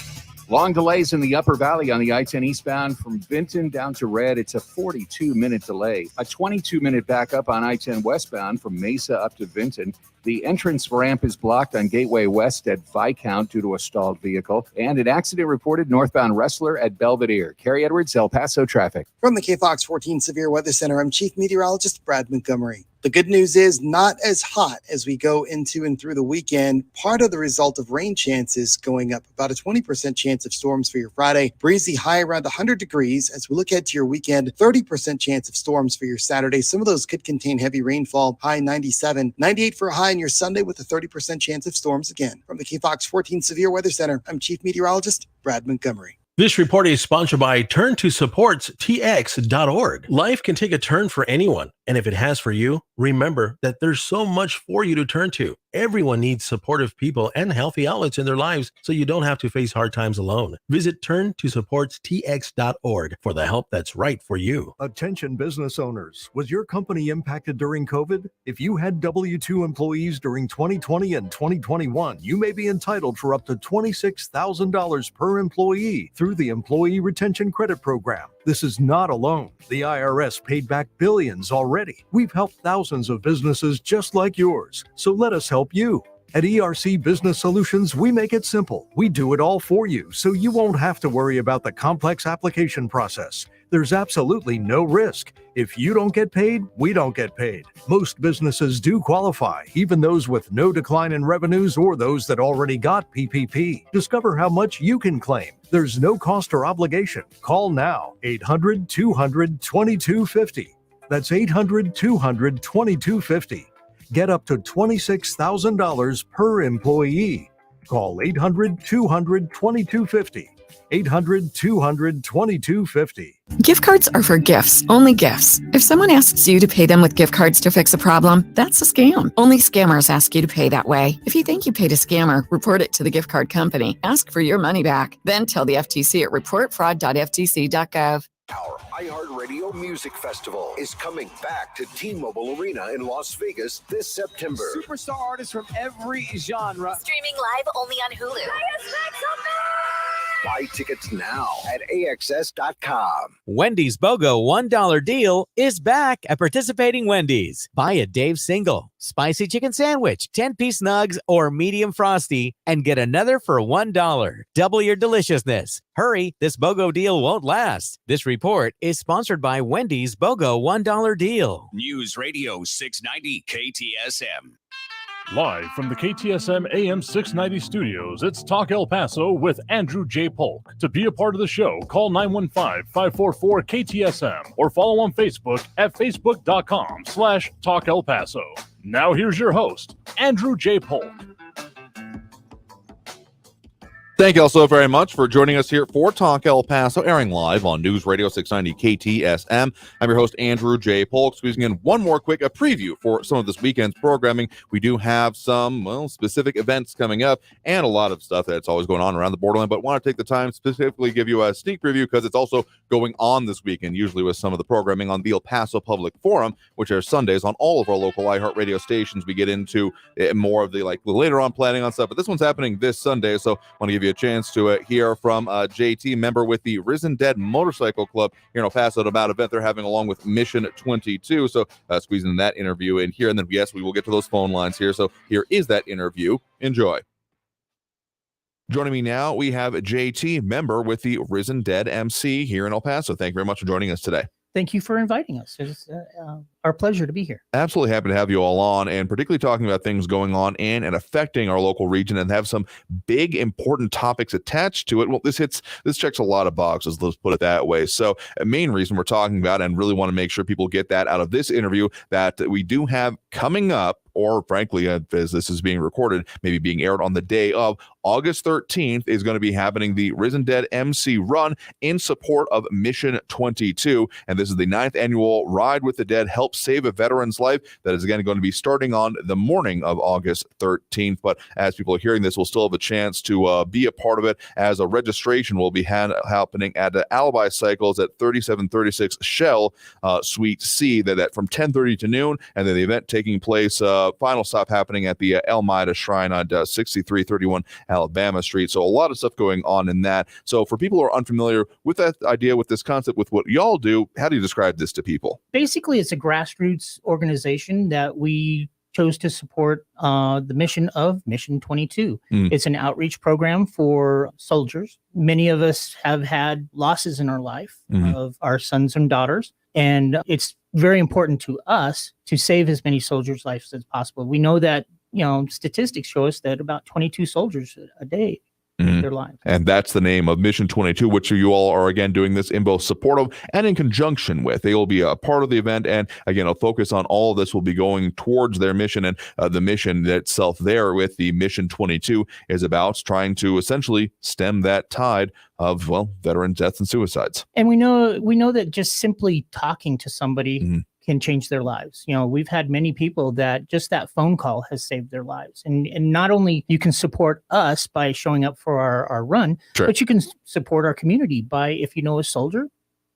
Long delays in the Upper Valley on the I-10 eastbound from Vinton down to Red. It's a 42-minute delay. A 22-minute backup on I-10 westbound from Mesa up to Vinton. The entrance ramp is blocked on Gateway West at Viscount due to a stalled vehicle. And an accident reported northbound Wrestler at Belvedere. Carrie Edwards, El Paso traffic. From the KFOX 14 Severe Weather Center, I'm Chief Meteorologist Brad Montgomery. The good news is not as hot as we go into and through the weekend. Part of the result of rain chances going up, about a 20% chance of storms for your Friday. Breezy high around 100 degrees. As we look ahead to your weekend, 30% chance of storms for your Saturday. Some of those could contain heavy rainfall, high 97. 98 for a high on your Sunday with a 30% chance of storms again. From the KFOX 14 Severe Weather Center, I'm Chief Meteorologist Brad Montgomery. This report is sponsored by turntosupportstx.org. Life can take a turn for anyone, and And if it has for you, remember that there's so much for you to turn to. Everyone needs supportive people and healthy outlets in their lives so you don't have to face hard times alone. Visit turntosupportstx.org for the help that's right for you. Attention business owners. Was your company impacted during COVID? If you had W-2 employees during 2020 and 2021, you may be entitled for up to $26,000 per employee through the Employee Retention Credit Program. This is not alone. The IRS paid back billions already. We've helped thousands of businesses just like yours. So let us help you. At ERC Business Solutions, we make it simple. We do it all for you, so you won't have to worry about the complex application process. There's absolutely no risk. If you don't get paid, we don't get paid. Most businesses do qualify, even those with no decline in revenues or those that already got PPP. Discover how much you can claim. There's no cost or obligation. Call now, 800-200-2250. That's 800-200-2250. Get up to $26,000 per employee. Call 800-200-2250. 800-200-2250. Gift cards are for gifts, only gifts. If someone asks you to pay them with gift cards to fix a problem, that's a scam. Only scammers ask you to pay that way. If you think you paid a scammer, report it to the gift card company. Ask for your money back. Then tell the FTC at reportfraud.ftc.gov. Our iHeartRadio Music Festival is coming back to T-Mobile Arena in Las Vegas this September. Superstar artists from every genre. Streaming live only on Hulu. Buy tickets now at AXS.com. Wendy's BOGO $1 deal is back at participating Wendy's. Buy a Dave's single, spicy chicken sandwich, 10-piece nugs, or medium frosty, and get another for $1. Double your deliciousness. Hurry, this BOGO deal won't last. This report is sponsored by Wendy's BOGO $1 deal. News Radio 690 KTSM. Live from the KTSM AM 690 studios, it's Talk El Paso with Andrew J. Polk. To be a part of the show, call 915-544-KTSM or follow on Facebook at facebook.com/Talk El Paso. Now here's your host, Andrew J. Polk. Thank you all so very much for joining us here for Talk El Paso, airing live on News Radio 690 KTSM. I'm your host, Andrew J. Polk, squeezing in one more quick preview for some of this weekend's programming. We do have some, specific events coming up and a lot of stuff that's always going on around the Borderland, but want to take the time specifically give you a sneak preview because it's also going on this weekend, usually with some of the programming on the El Paso Public Forum, which are Sundays on all of our local iHeartRadio stations. We get into more of the later on planning on stuff, but this one's happening this Sunday, so I want to give you a chance to hear from JT, member with the Risen Dead Motorcycle Club here in El Paso, about an event they're having along with Mission 22. So squeezing that interview in here, and then yes, we will get to those phone lines here. So here is that interview. Enjoy. Joining me now, we have JT, member with the Risen Dead MC here in El Paso. Thank you very much for joining us today. Thank you for inviting us. It's our pleasure to be here. Absolutely happy to have you all on, and particularly talking about things going on in and affecting our local region, and have some big important topics attached to it. Well, this checks a lot of boxes, let's put it that way. So a main reason we're talking about, and really want to make sure people get that out of this interview, that we do have coming up, or frankly, as this is being recorded, maybe being aired on the day of August 13th, is going to be happening the Risen Dead MC Run in support of Mission 22. And this is the 9th annual Ride with the Dead, Help Save a Veteran's Life. That is again going to be starting on the morning of August 13th. But as people are hearing this, we'll still have a chance to be a part of it, as a registration will be happening at the Alibi Cycles at 3736 Shell Suite C, that from 10:30 to noon, and then the event taking place, final stop happening at the Elmida Shrine on 6331 Alabama Street. So a lot of stuff going on in that. So for people who are unfamiliar with that idea, with this concept, with what y'all do, how do you describe this to people? Basically, it's a grassroots organization that we chose to support the mission of Mission 22. It's an outreach program for soldiers. Many of us have had losses in our life of our sons and daughters, and it's very important to us to save as many soldiers' lives as possible. We know that, statistics show us that about 22 soldiers a day their lives. And that's the name of Mission 22, which you all are again doing this in both support of and in conjunction with. They will be a part of the event, and again, a focus on all of this will be going towards their mission. And the mission itself there with the Mission 22 is about trying to essentially stem that tide of, veteran deaths and suicides. And we know that just simply talking to somebody can change their lives. We've had many people that just that phone call has saved their lives. And not only you can support us by showing up for our run, Sure. but you can support our community by, if you know a soldier,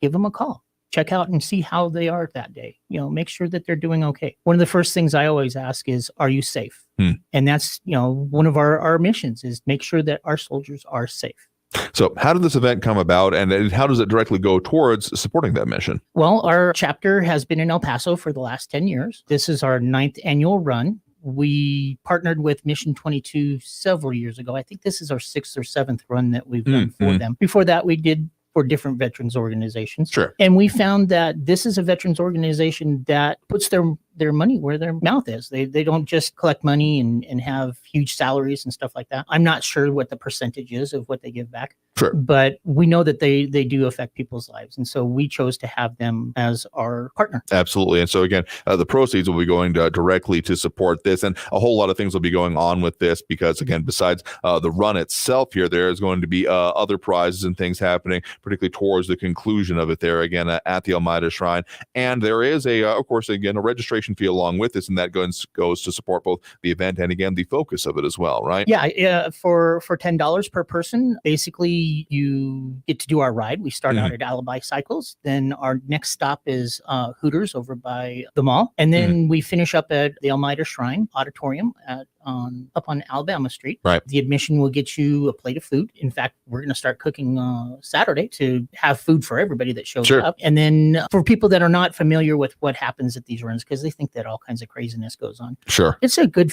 give them a call. Check out and see how they are that day. Make sure that they're doing okay. One of the first things I always ask is, are you safe? And that's, one of our missions is make sure that our soldiers are safe. So how did this event come about, and how does it directly go towards supporting that mission? Well, our chapter has been in El Paso for the last 10 years. This is our 9th annual run. We partnered with Mission 22 several years ago. I think this is our 6th or 7th run that we've done for them. Before that, we did for different veterans organizations. Sure. And we found that this is a veterans organization that puts their money where their mouth is. They don't just collect money and have huge salaries and stuff like that. I'm not sure what the percentage is of what they give back. Sure. But we know that they do affect people's lives. And so we chose to have them as our partner. Absolutely. And so again, the proceeds will be going directly to support this, and a whole lot of things will be going on with this because, again, besides the run itself here, there is going to be other prizes and things happening, particularly towards the conclusion of it there, again, at the Almeida Shrine. And there is of course, again, a registration fee along with this, and that goes to support both the event and, again, the focus of it as well, right? Yeah. For $10 per person, basically you get to do our ride. We start out at Alibi Cycles. Then our next stop is Hooters over by the mall. And then we finish up at the Almeida Shrine Auditorium up on Alabama Street. Right. The admission will get you a plate of food. In fact, we're going to start cooking Saturday to have food for everybody that shows up. And then for people that are not familiar with what happens at these runs, because they think that all kinds of craziness goes on. Sure. It's a good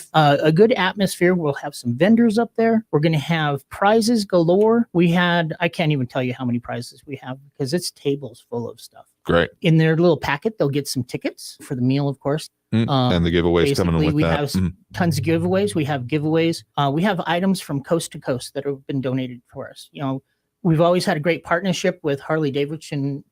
atmosphere. We'll have some vendors up there. We're going to have prizes galore. I can't even tell you how many prizes we have because it's tables full of stuff. Great. In their little packet, they'll get some tickets for the meal, of course. And the giveaways coming in with we that. have tons of giveaways. We have giveaways. We have items from coast to coast that have been donated for us. We've always had a great partnership with Harley Davidson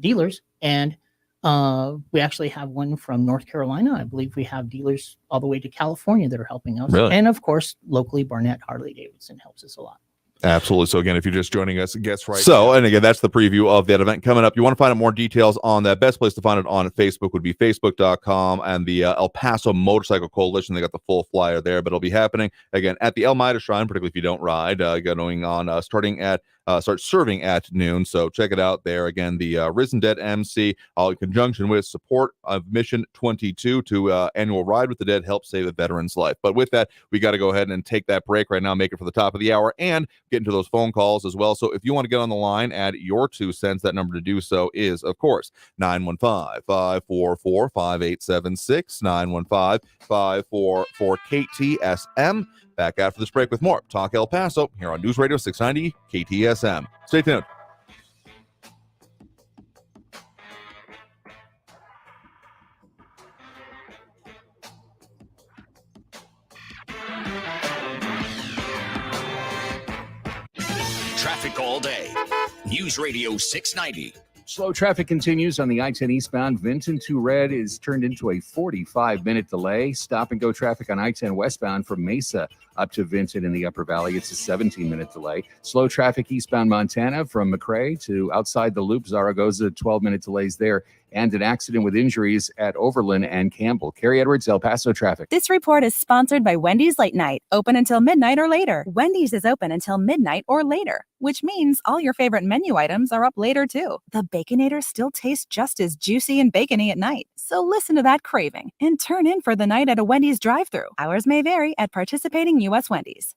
dealers, and we actually have one from North Carolina. I believe we have dealers all the way to California that are helping us. Really? And of course, locally, Barnett Harley Davidson helps us a lot. Absolutely. So again, if you're just joining us, guess right. So, and again, that's the preview of that event coming up. You want to find out more details on that. Best place to find it on Facebook would be facebook.com and the El Paso Motorcycle Coalition. They got the full flyer there, but it'll be happening again at the Almeida Shrine, particularly if you don't ride, going on start serving at noon. So check it out there. Again, the Risen Dead MC, all in conjunction with support of Mission 22 to annual Ride with the Dead, help save a veteran's life. But with that, we got to go ahead and take that break right now, make it for the top of the hour, and get into those phone calls as well. So if you want to get on the line, add your 2 cents. That number to do so is, of course, 915-544-5876, 915-544-KTSM. Back after this break with more Talk El Paso here on News Radio 690 KTSM. Stay tuned. Traffic all day. News Radio 690. Slow traffic continues on the I-10 eastbound. Vinton to Red is turned into a 45-minute delay. Stop and go traffic on I-10 westbound from Mesa up to Vinton in the Upper Valley. It's a 17-minute delay. Slow traffic eastbound Montana from McRae to outside the Loop, Zaragoza, 12-minute delays there. And an accident with injuries at Overland and Campbell. Carrie Edwards, El Paso traffic. This report is sponsored by Wendy's Late Night, open until midnight or later. Wendy's is open until midnight or later, which means all your favorite menu items are up later too. The Baconator still tastes just as juicy and bacony at night. So listen to that craving and turn in for the night at a Wendy's drive-thru. Hours may vary at participating U.S. Wendy's.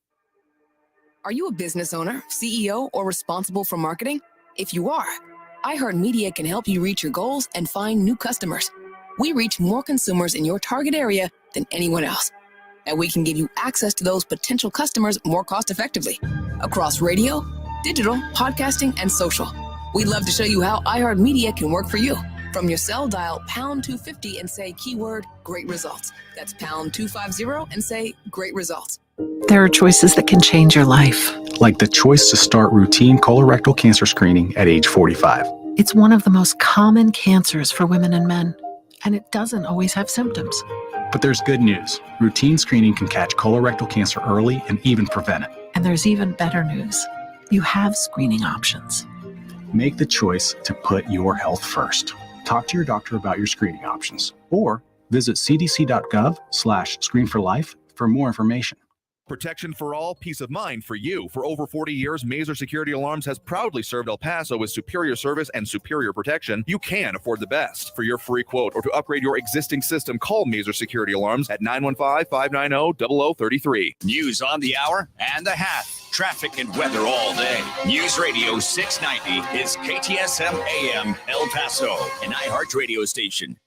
Are you a business owner, CEO, or responsible for marketing? If you are, iHeartMedia can help you reach your goals and find new customers. We reach more consumers in your target area than anyone else. And we can give you access to those potential customers more cost-effectively across radio, digital, podcasting, and social. We'd love to show you how iHeartMedia can work for you. From your cell, dial pound 250 and say keyword great results. That's pound 250 and say great results. There are choices that can change your life. Like the choice to start routine colorectal cancer screening at age 45. It's one of the most common cancers for women and men, and it doesn't always have symptoms. But there's good news. Routine screening can catch colorectal cancer early and even prevent it. And there's even better news. You have screening options. Make the choice to put your health first. Talk to your doctor about your screening options or visit cdc.gov/screenforlife for more information. Protection for all, peace of mind for you. For over 40 years, Mazer Security Alarms has proudly served El Paso with superior service and superior protection. You can afford the best. For your free quote or to upgrade your existing system, call Mazer Security Alarms at 915-590-0033. News on the hour and the hat. Traffic and weather all day. News Radio 690 is KTSM AM El Paso, an iHeart radio station.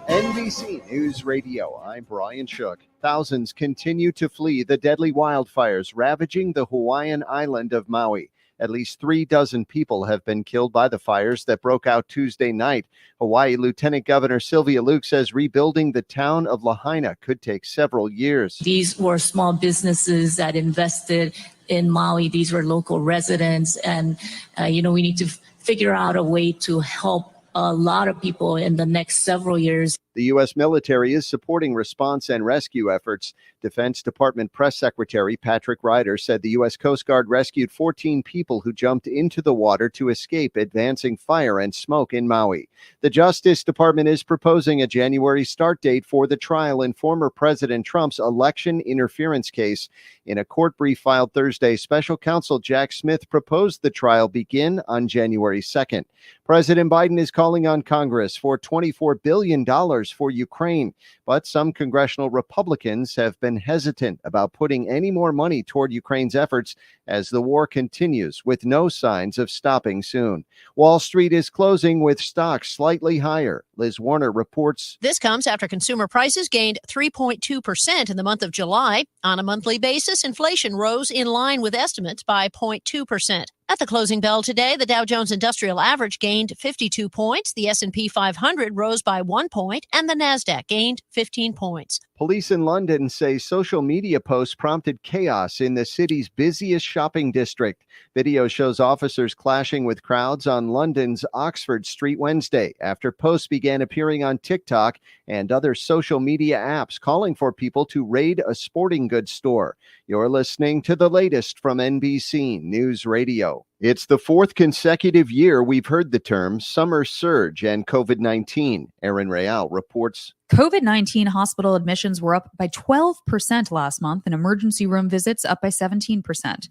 NBC News Radio, I'm Brian Shook. Thousands continue to flee the deadly wildfires ravaging the Hawaiian island of Maui. At least 36 people have been killed by the fires that broke out Tuesday night. Hawaii Lieutenant Governor Sylvia Luke says rebuilding the town of Lahaina could take several years. These were small businesses that invested in Maui. These were local residents. And, we need to figure out a way to help a lot of people in the next several years. The U.S. military is supporting response and rescue efforts. Defense Department Press Secretary Patrick Ryder said the U.S. Coast Guard rescued 14 people who jumped into the water to escape advancing fire and smoke in Maui. The Justice Department is proposing a January start date for the trial in former President Trump's election interference case. In a court brief filed Thursday, Special Counsel Jack Smith proposed the trial begin on January 2nd. President Biden is calling on Congress for $24 billion for Ukraine, but some congressional Republicans have been hesitant about putting any more money toward Ukraine's efforts as the war continues, with no signs of stopping soon. Wall Street is closing with stocks slightly higher. Liz Warner reports. This comes after consumer prices gained 3.2% in the month of July. On a monthly basis, inflation rose in line with estimates by 0.2%. At the closing bell today, the Dow Jones Industrial Average gained 52 points, the S&P 500 rose by 1 point, and the Nasdaq gained 15 points. Police in London say social media posts prompted chaos in the city's busiest shopping district. Video shows officers clashing with crowds on London's Oxford Street Wednesday after posts began appearing on TikTok and other social media apps calling for people to raid a sporting goods store. You're listening to the latest from NBC News Radio. It's the fourth consecutive year we've heard the term summer surge and COVID-19. Erin Real reports. COVID-19 hospital admissions were up by 12% last month and emergency room visits up by 17%.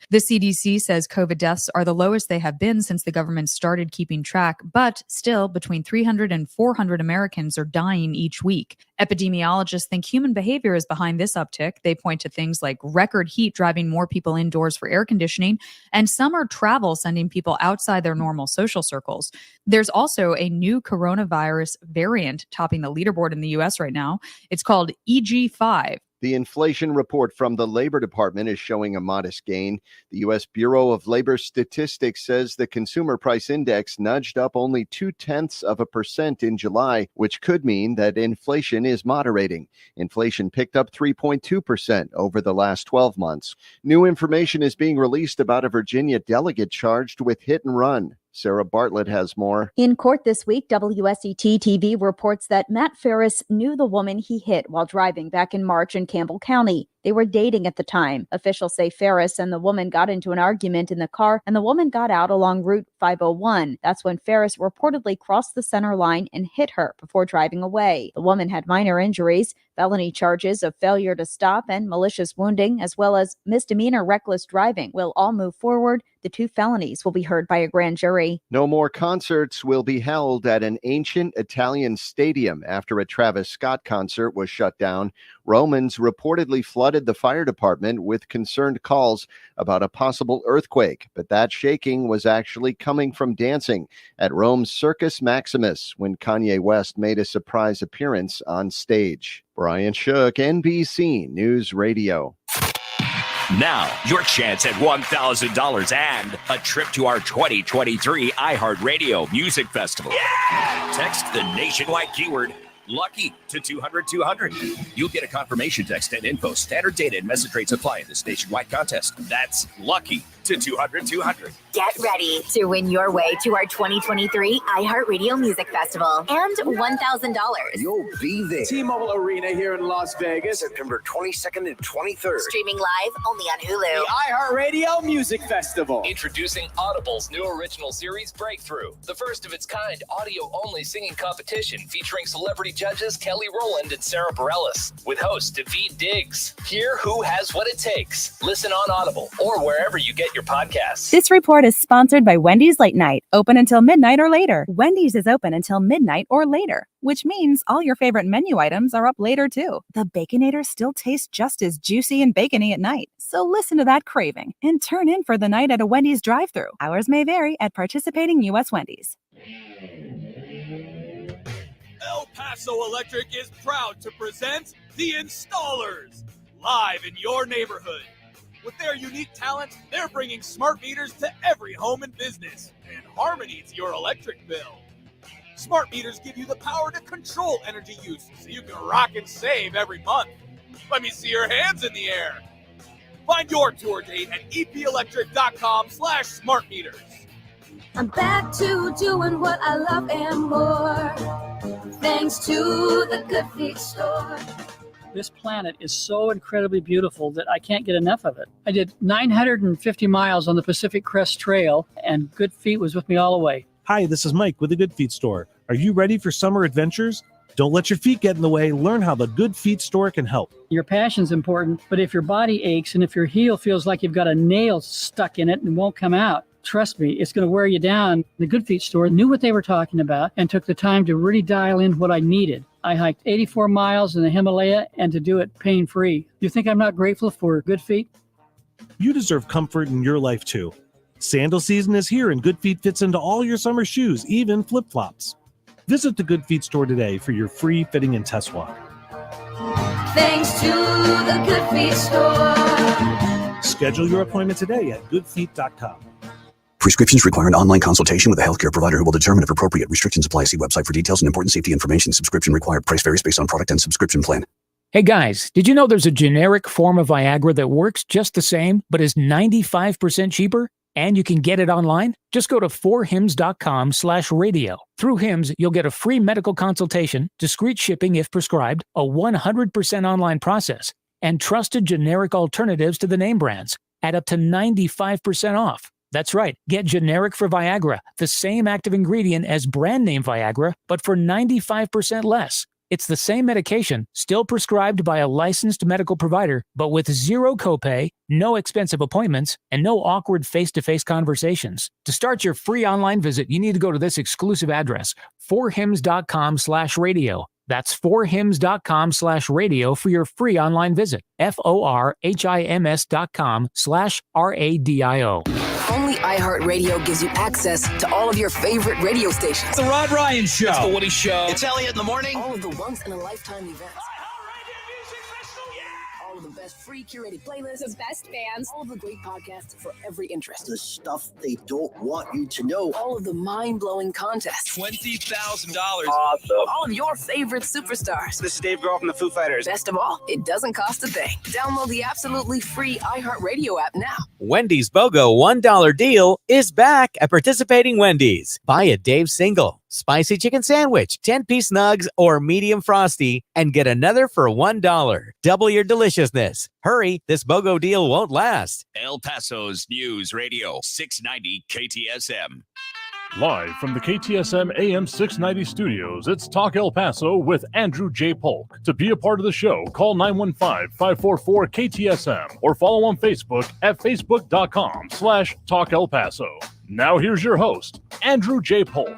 The CDC says COVID deaths are the lowest they have been since the government started keeping track, but still between 300 and 400 Americans are dying each week. Epidemiologists think human behavior is behind this uptick. They point to things like record heat driving more people indoors for air conditioning and summer travel sending people outside their normal social circles. There's also a new coronavirus variant topping the leaderboard in the U.S. right now. It's called EG5. The inflation report from the Labor Department is showing a modest gain. The U.S. Bureau of Labor Statistics says the consumer price index nudged up only 0.2% in July, which could mean that inflation is moderating. Inflation picked up 3.2% over the last 12 months. New information is being released about a Virginia delegate charged with hit and run. Sarah Bartlett has more. In court this week, WSET-TV reports that Matt Ferris knew the woman he hit while driving back in March in Campbell County. They were dating at the time. Officials say Ferris and the woman got into an argument in the car, and the woman got out along Route 501. That's when Ferris reportedly crossed the center line and hit her before driving away. The woman had minor injuries, felony charges of failure to stop and malicious wounding, as well as misdemeanor reckless driving, will all move forward. The two felonies will be heard by a grand jury. No more concerts will be held at an ancient Italian stadium after a Travis Scott concert was shut down. Romans reportedly flooded the fire department with concerned calls about a possible earthquake, but that shaking was actually coming from dancing at Rome's Circus Maximus when Kanye West made a surprise appearance on stage. Brian Shook, NBC News Radio. Now, your chance at $1,000 and a trip to our 2023 iHeartRadio Music Festival. Yeah! Text the nationwide keyword LUCKY to 200-200. You'll get a confirmation text and info. Standard data and message rates apply in this nationwide contest. That's LUCKY to 200-200. Get ready to win your way to our 2023 iHeartRadio Music Festival and $1,000. You'll be there. T-Mobile Arena here in Las Vegas. September 22nd and 23rd. Streaming live only on Hulu. The iHeartRadio Music Festival. Introducing Audible's new original series, Breakthrough, the first of its kind audio-only singing competition featuring celebrity judges Kelly Rowland and Sarah Bareilles, with host Daveed Diggs. Hear who has what it takes. Listen on Audible or wherever you get your podcasts. This report is sponsored by Wendy's Late Night, open until midnight or later. Wendy's is open until midnight or later, which means all your favorite menu items are up later too. The Baconator still tastes just as juicy and bacony at night. So listen to that craving and turn in for the night at a Wendy's drive-thru. Hours may vary at participating U.S. Wendy's. El Paso Electric is proud to present The Installers, live in your neighborhood. With their unique talent, they're bringing smart meters to every home and business and harmony to your electric bill. Smart meters give you the power to control energy use so you can rock and save every month. Let me see your hands in the air. Find your tour date at epelectric.com/smartmeters. I'm back to doing what I love and more, thanks to the Good Feet store. This planet is so incredibly beautiful that I can't get enough of it. I did 950 miles on the Pacific Crest Trail, and Good Feet was with me all the way. Hi, this is Mike with the Good Feet store. Are you ready for summer adventures? Don't let your feet get in the way. Learn how the Good Feet store can help. Your passion's important, but if your body aches and if your heel feels like you've got a nail stuck in it and won't come out, trust me, it's going to wear you down. The Good Feet store knew what they were talking about and took the time to really dial in what I needed. I hiked 84 miles in the Himalaya and to do it pain-free. You think I'm not grateful for Good Feet? You deserve comfort in your life too. Sandal season is here and Good Feet fits into all your summer shoes, even flip-flops. Visit the Good Feet store today for your free fitting and test walk. Thanks to the Good Feet store. Schedule your appointment today at goodfeet.com. Prescriptions require an online consultation with a healthcare provider who will determine if appropriate. Restrictions apply. See website for details and important safety information. Subscription required. Price varies based on product and subscription plan. Hey guys, did you know there's a generic form of Viagra that works just the same, but is 95% cheaper? And you can get it online? Just go to 4hims.com/radio. Through Hims, you'll get a free medical consultation, discreet shipping if prescribed, a 100% online process, and trusted generic alternatives to the name brands at up to 95% off. That's right. Get generic for Viagra, the same active ingredient as brand name Viagra, but for 95% less. It's the same medication, still prescribed by a licensed medical provider, but with zero copay, no expensive appointments, and no awkward face-to-face conversations. To start your free online visit, you need to go to this exclusive address, 4hims.com/radio. That's 4hims.com/radio for your free online visit. FORHIMS.com/RADIO. Only iHeartRadio gives you access to all of your favorite radio stations. The Rod Ryan Show. It's the Woody Show. It's Elliot in the morning. All of the once-in-a-lifetime events. All of the best free curated playlists. The best bands. All of the great podcasts for every interest. The stuff they don't want you to know. All of the mind-blowing contests. $20,000. Awesome. All of your favorite superstars. This is Dave Grohl from the Foo Fighters. Best of all, it doesn't cost a thing. Download the absolutely free iHeartRadio app now. Wendy's BOGO $1 deal is back at participating Wendy's. Buy a Dave single, spicy chicken sandwich, 10-piece nugs, or medium frosty, and get another for $1. Double your deliciousness. Hurry, this BOGO deal won't last. El Paso's News Radio 690 KTSM. Live from the KTSM AM 690 studios, it's Talk El Paso with Andrew J. Polk. To be a part of the show, call 915-544-KTSM or follow on Facebook at facebook.com/Talk El Paso. Now here's your host, Andrew J. Polk.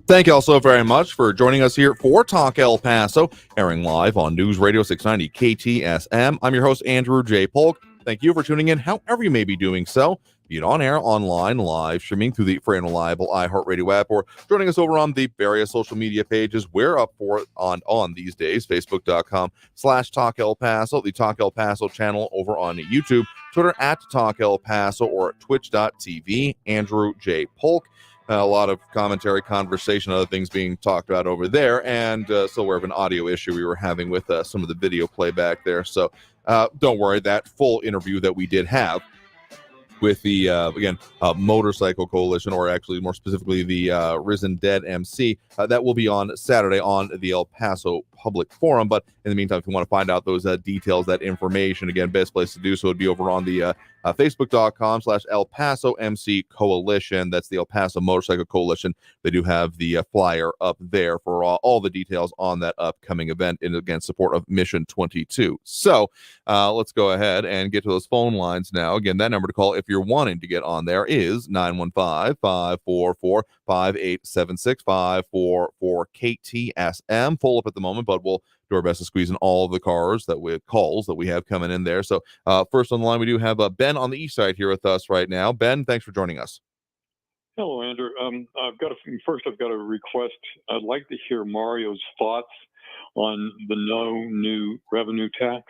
Thank you all so very much for joining us here for Talk El Paso, airing live on News Radio 690 KTSM. I'm your host, Andrew J. Polk. Thank you for tuning in, however you may be doing so, be it on air, online, live, streaming through the free and reliable iHeartRadio app, or joining us over on the various social media pages we're up for on these days, facebook.com/Talk El Paso, the Talk El Paso channel over on YouTube, Twitter @Talk El Paso, or twitch.tv, Andrew J. Polk. A lot of commentary, conversation, other things being talked about over there, and still aware of an audio issue we were having with some of the video playback there. So don't worry, that full interview that we did have with the, Motorcycle Coalition, or actually more specifically the Risen Dead MC, that will be on Saturday on the El Paso Public Forum. But in the meantime, if you want to find out those details, that information, again, best place to do so would be over on the Facebook.com/El Paso MC Coalition. That's the El Paso Motorcycle Coalition. They do have the flyer up there for all the details on that upcoming event, in, again, support of Mission 22. So let's go ahead and get to those phone lines now. Again, that number to call if you're wanting to get on there is 915-544-5876, 544-KTSM. Full up at the moment, but we'll do our best to squeeze in all of the calls that we have coming in there. So first on the line, we do have Ben on the east side here with us right now. Ben, thanks for joining us. Hello, Andrew. I've got a request. I'd like to hear Mario's thoughts on the no new revenue tax.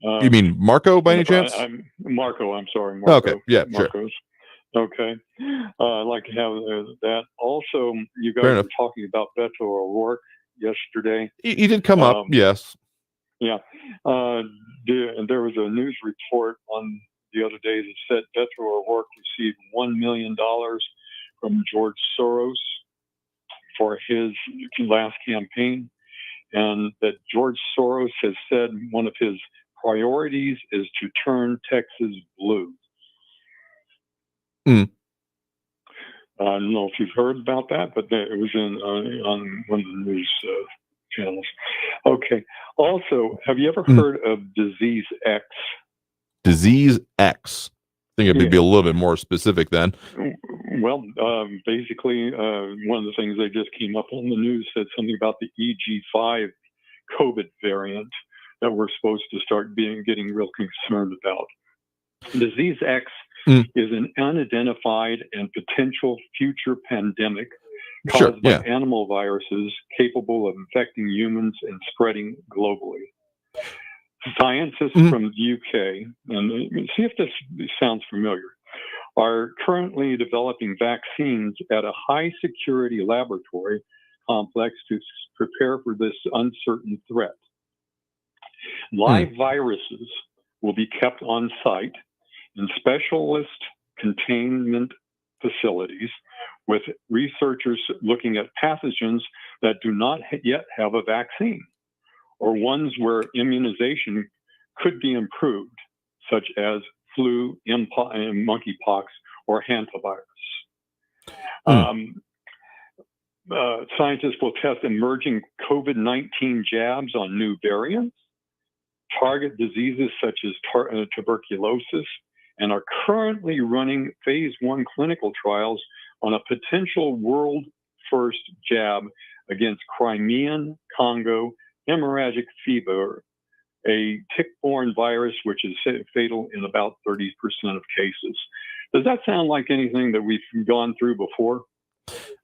You mean Marco by any chance? Marco, I'm sorry. Marco. Okay, yeah, Marcos. Sure. Okay. I'd like to have that. Also, you guys were talking about Beto O'Rourke yesterday. He did come up, yes. Yeah. There was a news report on the other day that said Beto O'Rourke received $1 million from George Soros for his last campaign, and that George Soros has said one of his priorities is to turn Texas blue. I don't know if you've heard about that, but it was on one of the news channels. Okay. Also, have you ever heard of Disease X? Disease X. I think it would be a little bit more specific then. Well, basically, one of the things they just came up on the news said something about the EG5 COVID variant that we're supposed to start getting real concerned about. Disease X is an unidentified and potential future pandemic caused by animal viruses capable of infecting humans and spreading globally. Scientists from the UK, and see if this sounds familiar, are currently developing vaccines at a high-security laboratory complex to prepare for this uncertain threat. Live viruses will be kept on site in specialist containment facilities with researchers looking at pathogens that do not yet have a vaccine, or ones where immunization could be improved, such as flu, monkeypox, or hantavirus. Scientists will test emerging COVID-19 jabs on new variants, target diseases such as tuberculosis, and are currently running phase 1 clinical trials on a potential world-first jab against Crimean Congo hemorrhagic fever, a tick-borne virus which is fatal in about 30% of cases. Does that sound like anything that we've gone through before?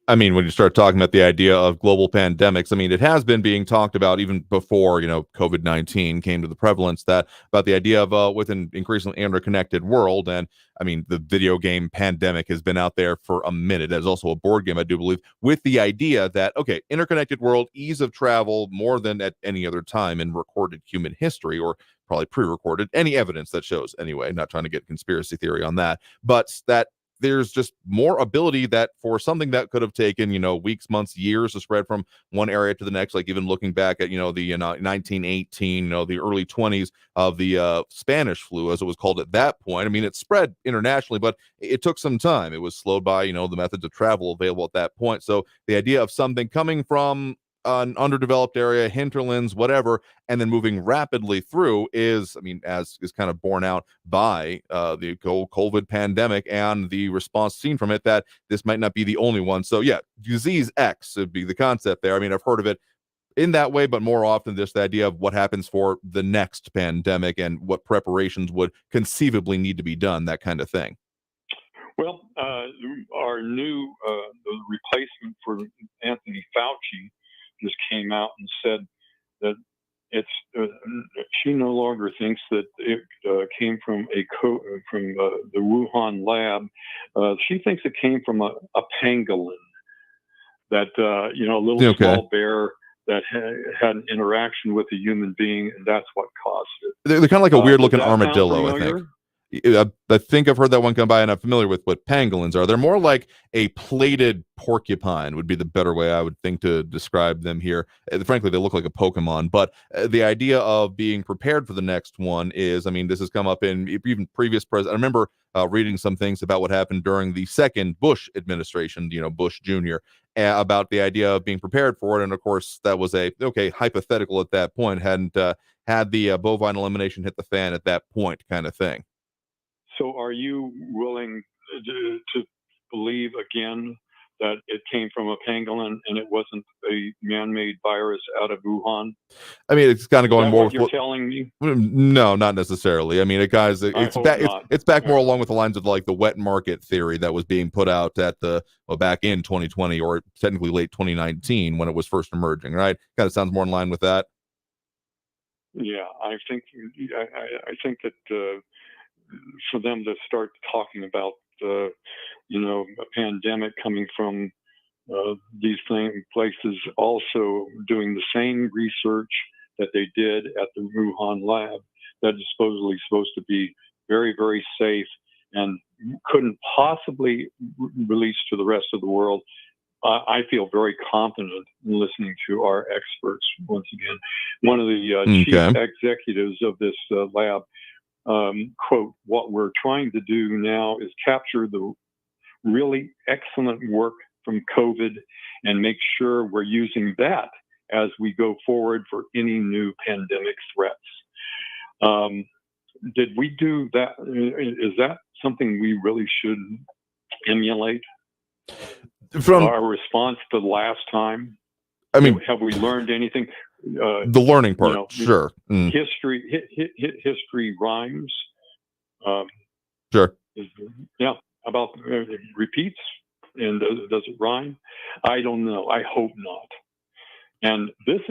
I mean, when you start talking about the idea of global pandemics, I mean, it has been being talked about even before, COVID-19 came to the prevalence, that about the idea of with an increasingly interconnected world. And I mean, the video game pandemic has been out there for a minute. There's also a board game, I do believe, with the idea that, okay, interconnected world, ease of travel more than at any other time in recorded human history, or probably pre-recorded, any evidence that shows anyway, not trying to get conspiracy theory on that, but that there's just more ability that for something that could have taken, weeks, months, years to spread from one area to the next, like even looking back at, the 1918, the early 20s of the Spanish flu, as it was called at that point. I mean, it spread internationally, but it took some time. It was slowed by, the methods of travel available at that point. So the idea of something coming from an underdeveloped area, hinterlands, whatever, and then moving rapidly through is, I mean, as is kind of borne out by the COVID pandemic and the response seen from it, that this might not be the only one. So yeah, Disease X would be the concept there. I mean, I've heard of it in that way, but more often just the idea of what happens for the next pandemic and what preparations would conceivably need to be done, that kind of thing. Well, our new the replacement for Anthony Fauci just came out and said that she no longer thinks that it came from the Wuhan lab. She thinks it came from a pangolin, that a little small bear that had an interaction with a human being, and that's what caused it. They're kind of like a weird looking Does that sound armadillo, I familiar? think. I think I've heard that one come by, and I'm familiar with what pangolins are. They're more like a plated porcupine would be the better way I would think to describe them here. Frankly, they look like a Pokemon, but the idea of being prepared for the next one is, I mean, this has come up in even previous presidents. I remember reading some things about what happened during the second Bush administration, Bush Jr., about the idea of being prepared for it. And of course, that was hypothetical at that point, hadn't had the bovine elimination hit the fan at that point kind of thing. So are you willing to believe again that it came from a pangolin and it wasn't a man-made virus out of Wuhan? I mean, it's kind of going more what you're telling me? No, not necessarily. I mean, it's back more along with the lines of like the wet market theory that was being put out at back in 2020 or technically late 2019 when it was first emerging, right? Kind of sounds more in line with that. Yeah, I think that for them to start talking about a pandemic coming from these places, also doing the same research that they did at the Wuhan lab, that is supposedly supposed to be very, very safe and couldn't possibly release to the rest of the world. I feel very confident in listening to our experts once again. One of the chief executives of this lab, quote, "What we're trying to do now is capture the really excellent work from COVID and make sure we're using that as we go forward for any new pandemic threats." Did we do that? Is that something we really should emulate? From our response to the last time? I mean, have we learned anything? The learning part, sure. History rhymes. Sure. About repeats, and does it rhyme? I don't know. I hope not. And this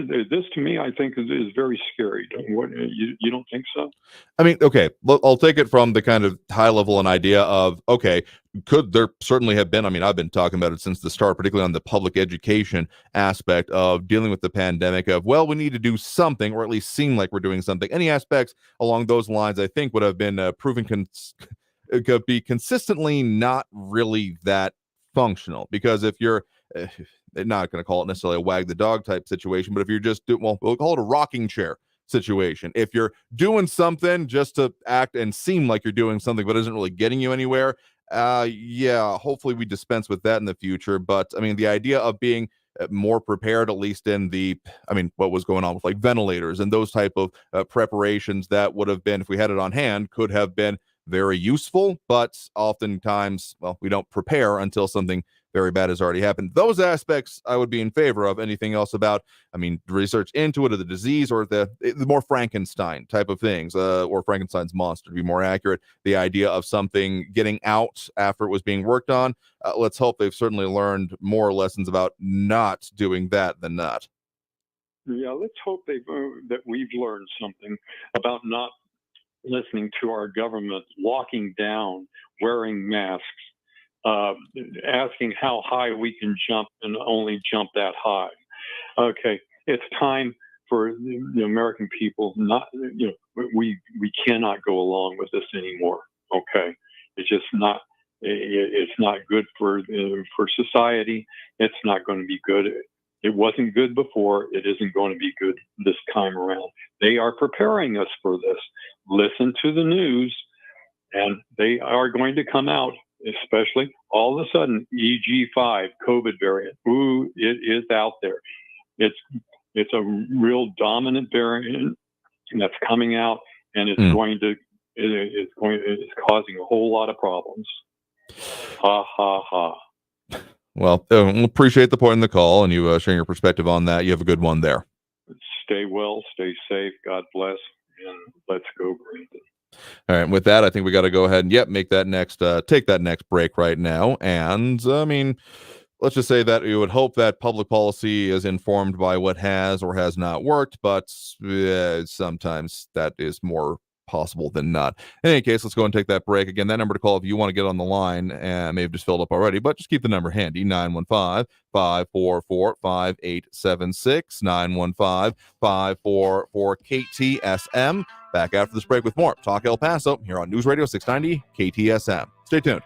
to me, I think is very scary. You don't think so? I mean, okay, I'll take it from the kind of high level and idea of, okay, could there certainly have been, I mean, I've been talking about it since the start, particularly on the public education aspect of dealing with the pandemic of, well, we need to do something, or at least seem like we're doing something. Any aspects along those lines, I think, would have been proven could be consistently not really that functional, because if you're they're not going to call it necessarily a wag the dog type situation, but if you're just we'll call it a rocking chair situation. If you're doing something just to act and seem like you're doing something but isn't really getting you anywhere, hopefully we dispense with that in the future. But I mean, the idea of being more prepared, at least in what was going on with like ventilators and those type of preparations, that would have been, if we had it on hand, could have been very useful. But oftentimes, we don't prepare until something very bad has already happened. Those aspects I would be in favor of. Anything else about, research into it, or the disease, or the more Frankenstein type of things, or Frankenstein's monster to be more accurate, the idea of something getting out after it was being worked on. Let's hope they've certainly learned more lessons about not doing that than not. Yeah, let's hope that we've learned something about not listening to our government, locking down, wearing masks, asking how high we can jump and only jump that high. Okay, it's time for the American people. We cannot go along with this anymore. Okay, it's just not. It's not good for society. It's not going to be good. It wasn't good before. It isn't going to be good this time around. They are preparing us for this. Listen to the news, and they are going to come out. Especially all of a sudden, EG5 COVID variant. Ooh, it is out there. It's a real dominant variant that's coming out, and it's it's causing a whole lot of problems. Ha ha ha. Well, appreciate the point in the call and you sharing your perspective on that. You have a good one there. Stay well, stay safe. God bless, and let's go, Brandon. All right, with that, I think we got to go ahead and take that next break right now. And let's just say that you would hope that public policy is informed by what has or has not worked, but sometimes that is more possible than not. In any case, let's go and take that break. Again, that number to call if you want to get on the line, and may have just filled up already, but just keep the number handy, 915-544-5876, 915-544-KTSM. Back after this break with more Talk El Paso here on News Radio 690 KTSM. Stay tuned.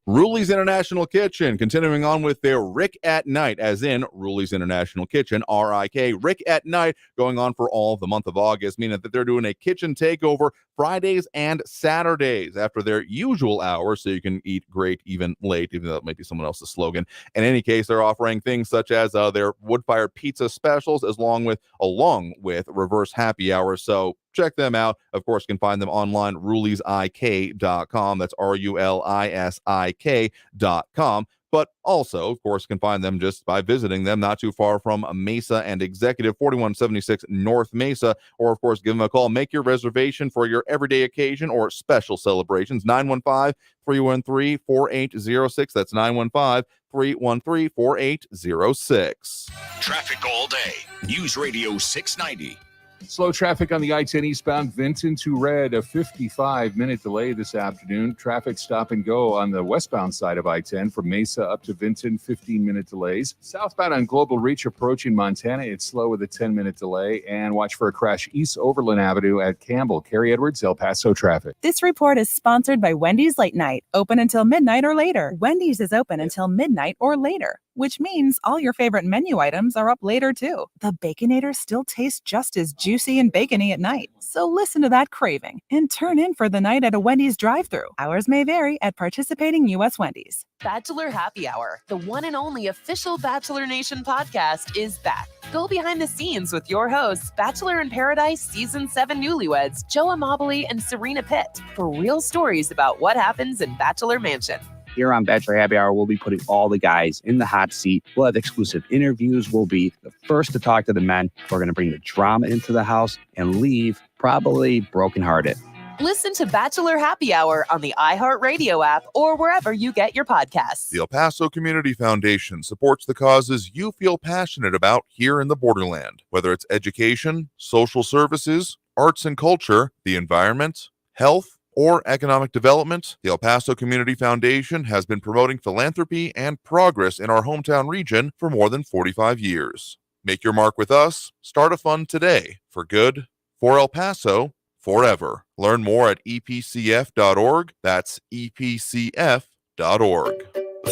Ruli's International Kitchen, continuing on with their Rick at Night, as in Ruli's International Kitchen, R-I-K, Rick at Night, going on for all of the month of August, meaning that they're doing a kitchen takeover Fridays and Saturdays after their usual hours, so you can eat great even late, even though that might be someone else's slogan. In any case, they're offering things such as their wood-fired pizza specials, along with reverse happy hours, so check them out. Of course, you can find them online, rulisik.com. That's rulisik.com. But also, of course, you can find them just by visiting them not too far from Mesa and Executive, 4176 North Mesa. Or, of course, give them a call. Make your reservation for your everyday occasion or special celebrations. 915-313-4806. That's 915-313-4806. Traffic all day. News Radio 690. Slow traffic on the I-10 eastbound Vinton to Red, a 55-minute delay this afternoon. Traffic stop and go on the westbound side of I-10 from Mesa up to Vinton, 15-minute delays. Southbound on Global Reach approaching Montana, it's slow with a 10-minute delay. And watch for a crash east Overland Avenue at Campbell. Carrie Edwards, El Paso traffic. This report is sponsored by Wendy's Late Night, open until midnight or later. Wendy's is open until midnight or later, which means all your favorite menu items are up later too. The Baconator still tastes just as juicy and bacony at night. So listen to that craving and turn in for the night at a Wendy's drive-thru. Hours may vary at participating U.S. Wendy's. Bachelor Happy Hour, the one and only official Bachelor Nation podcast, is back. Go behind the scenes with your hosts, Bachelor in Paradise Season 7 newlyweds, Joe Amabile and Serena Pitt, for real stories about what happens in Bachelor Mansion. Here on Bachelor Happy Hour, we'll be putting all the guys in the hot seat. We'll have exclusive interviews. We'll be the first to talk to the men. We're going to bring the drama into the house and leave probably brokenhearted. Listen to Bachelor Happy Hour on the iHeartRadio app or wherever you get your podcasts. The El Paso Community Foundation supports the causes you feel passionate about here in the Borderland, whether it's education, social services, arts and culture, the environment, health, or economic development. The El Paso Community Foundation has been promoting philanthropy and progress in our hometown region for more than 45 years. Make your mark with us. Start a fund today for good, for El Paso, forever. Learn more at epcf.org. That's epcf.org.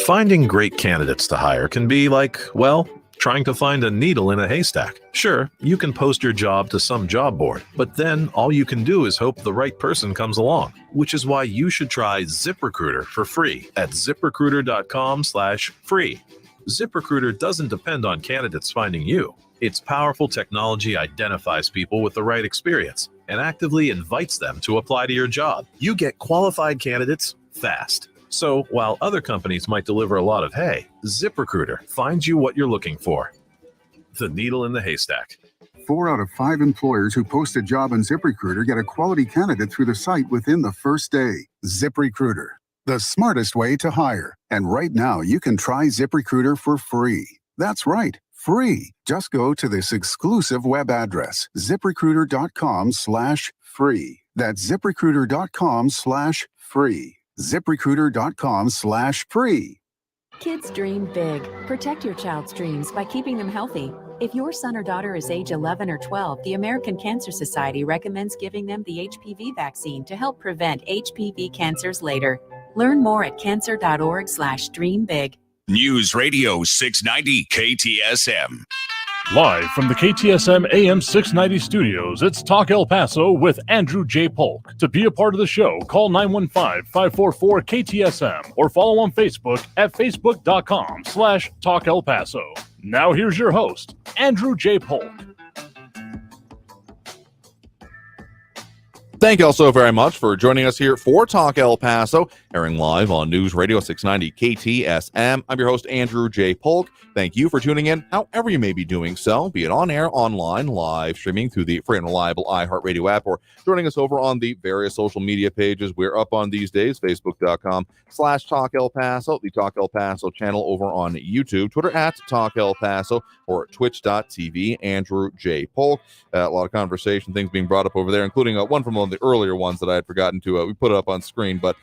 Finding great candidates to hire can be like, well, trying to find a needle in a haystack. Sure, you can post your job to some job board, but then all you can do is hope the right person comes along, which is why you should try ZipRecruiter for free at ziprecruiter.com/free. ZipRecruiter doesn't depend on candidates finding you. Its powerful technology identifies people with the right experience and actively invites them to apply to your job. You get qualified candidates fast. So while other companies might deliver a lot of hay, ZipRecruiter finds you what you're looking for. The needle in the haystack. 4 out of 5 employers who post a job on ZipRecruiter get a quality candidate through the site within the first day. ZipRecruiter, the smartest way to hire. And right now, you can try ZipRecruiter for free. That's right, free. Just go to this exclusive web address, ziprecruiter.com/free. That's ziprecruiter.com/free. ZipRecruiter.com/free. Kids dream big. Protect your child's dreams by keeping them healthy. If your son or daughter is age 11 or 12, the American Cancer Society recommends giving them the HPV vaccine to help prevent HPV cancers later. Learn more at cancer.org/dreambig. News Radio 690 KTSM. Live from the KTSM AM 690 studios, it's Talk El Paso with Andrew J. Polk. To be a part of the show, call 915-544-KTSM or follow on Facebook at facebook.com/Talk El Paso. Now here's your host, Andrew J. Polk. Thank you all so very much for joining us here for Talk El Paso, airing live on News Radio 690 KTSM. I'm your host, Andrew J. Polk. Thank you for tuning in, however you may be doing so, be it on air, online, live streaming through the free and reliable iHeartRadio app, or joining us over on the various social media pages we're up on these days, facebook.com/Talk El Paso, the Talk El Paso channel over on YouTube, Twitter @Talk El Paso, or twitch.tv, Andrew J. Polk. A lot of conversation, things being brought up over there, including one from one of the earlier ones that I had forgotten to, we put it up on screen, but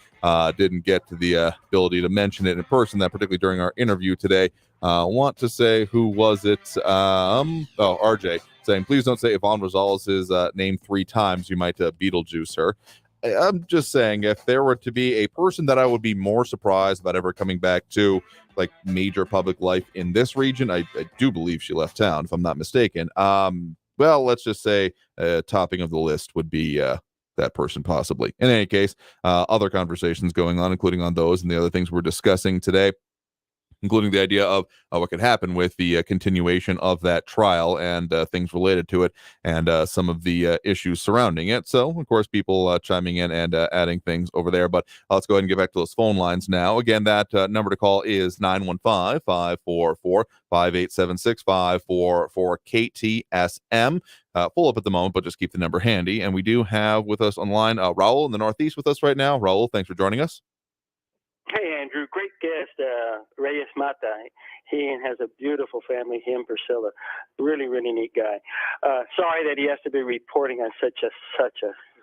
didn't get to the ability to mention it in person, that particularly during our interview today. Want to say, who was it? RJ saying, please don't say Yvonne Rosales' name 3 times. You might Beetlejuice her. I'm just saying, if there were to be a person that I would be more surprised about ever coming back to like major public life in this region, I do believe she left town, if I'm not mistaken. Well, let's just say topping of the list would be that person possibly. In any case, other conversations going on, including on those and the other things we're discussing today, including the idea of what could happen with the continuation of that trial and things related to it, and some of the issues surrounding it. So, of course, people chiming in and adding things over there. But let's go ahead and get back to those phone lines now. Again, that number to call is 915-544-5876, 544-KTSM. Full up at the moment, but just keep the number handy. And we do have with us online Raul in the Northeast with us right now. Raul, thanks for joining us. Hey, Andrew. Great guest, Reyes Mata. He has a beautiful family, him, Priscilla. Really, really neat guy. Sorry that he has to be reporting on such a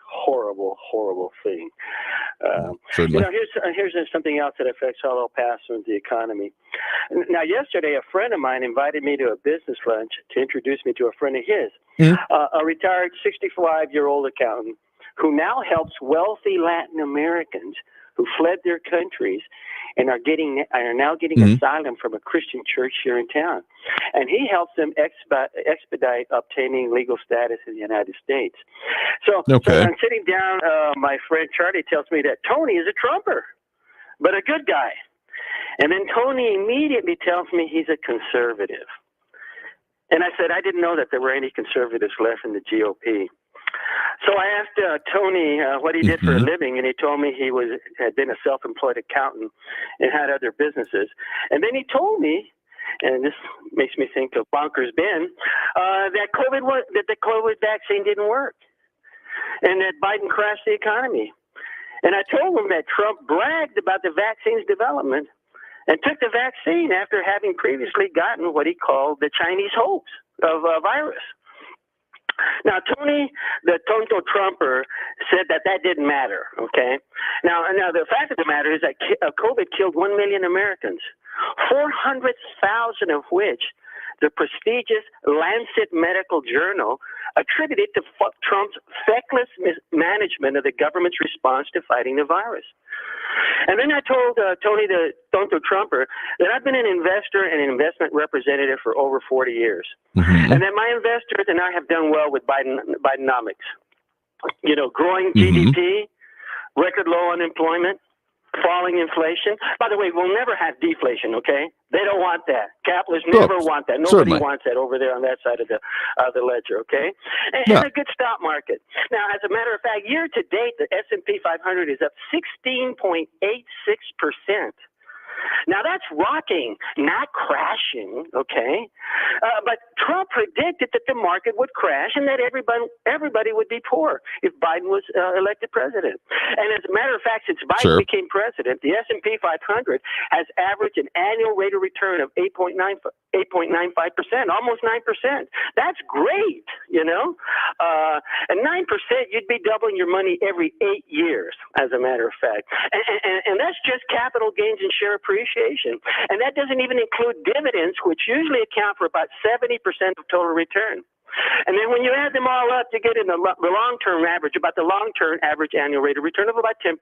horrible thing. Certainly. Here's something else that affects all El Paso and the economy. Now, yesterday, a friend of mine invited me to a business lunch to introduce me to a friend of his, a retired 65-year-old accountant who now helps wealthy Latin Americans who fled their countries and are now getting asylum from a Christian church here in town. And he helps them expedite obtaining legal status in the United States. So I'm sitting down, my friend Charlie tells me that Tony is a Trumper, but a good guy. And then Tony immediately tells me he's a conservative. And I said, I didn't know that there were any conservatives left in the GOP. So I asked Tony what he did for a living, and he told me he had been a self-employed accountant and had other businesses. And then he told me, and this makes me think of Bonkers Ben, that the COVID vaccine didn't work, and that Biden crashed the economy. And I told him that Trump bragged about the vaccine's development and took the vaccine after having previously gotten what he called the Chinese hoax of a virus. Now, Tony, the Tonto Trumper, said that didn't matter, okay? Now, the fact of the matter is that COVID killed 1 million Americans, 400,000 of which the prestigious Lancet Medical Journal attributed to Trump's feckless mismanagement of the government's response to fighting the virus. And then I told Tony, the Tonto Trumper, that I've been an investor and an investment representative for over 40 years. And that my investors and I have done well with Bidenomics. You know, growing GDP, record low unemployment, falling inflation. By the way, we'll never have deflation, okay? They don't want that. Capitalists never want that. Nobody wants that over there on that side of the ledger, okay? And a good stock market. Now, as a matter of fact, year to date, the S&P 500 is up 16.86%. Now, that's rocking, not crashing, okay? But Trump predicted that the market would crash and that everybody would be poor if Biden was elected president. And as a matter of fact, since Biden became president, the S&P 500 has averaged an annual rate of return of 8.95%, almost 9%. That's great, you know? And 9%, you'd be doubling your money every 8 years, as a matter of fact. And that's just capital gains and share appreciation. And that doesn't even include dividends, which usually account for about 70% of total return. And then when you add them all up, you get in the long-term average, about the long-term average annual rate of return of about 10%.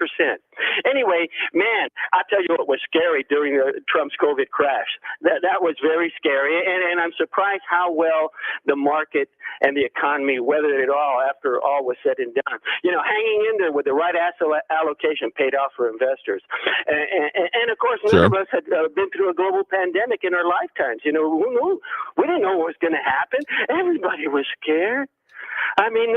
Anyway, man, I'll tell you what was scary during Trump's COVID crash. That was very scary, and I'm surprised how well the market and the economy weathered it all after all was said and done. You know, hanging in there with the right asset allocation paid off for investors. And of course, none of us had been through a global pandemic in our lifetimes. You know, who knew? We didn't know what was going to happen. Everybody was scared. I mean,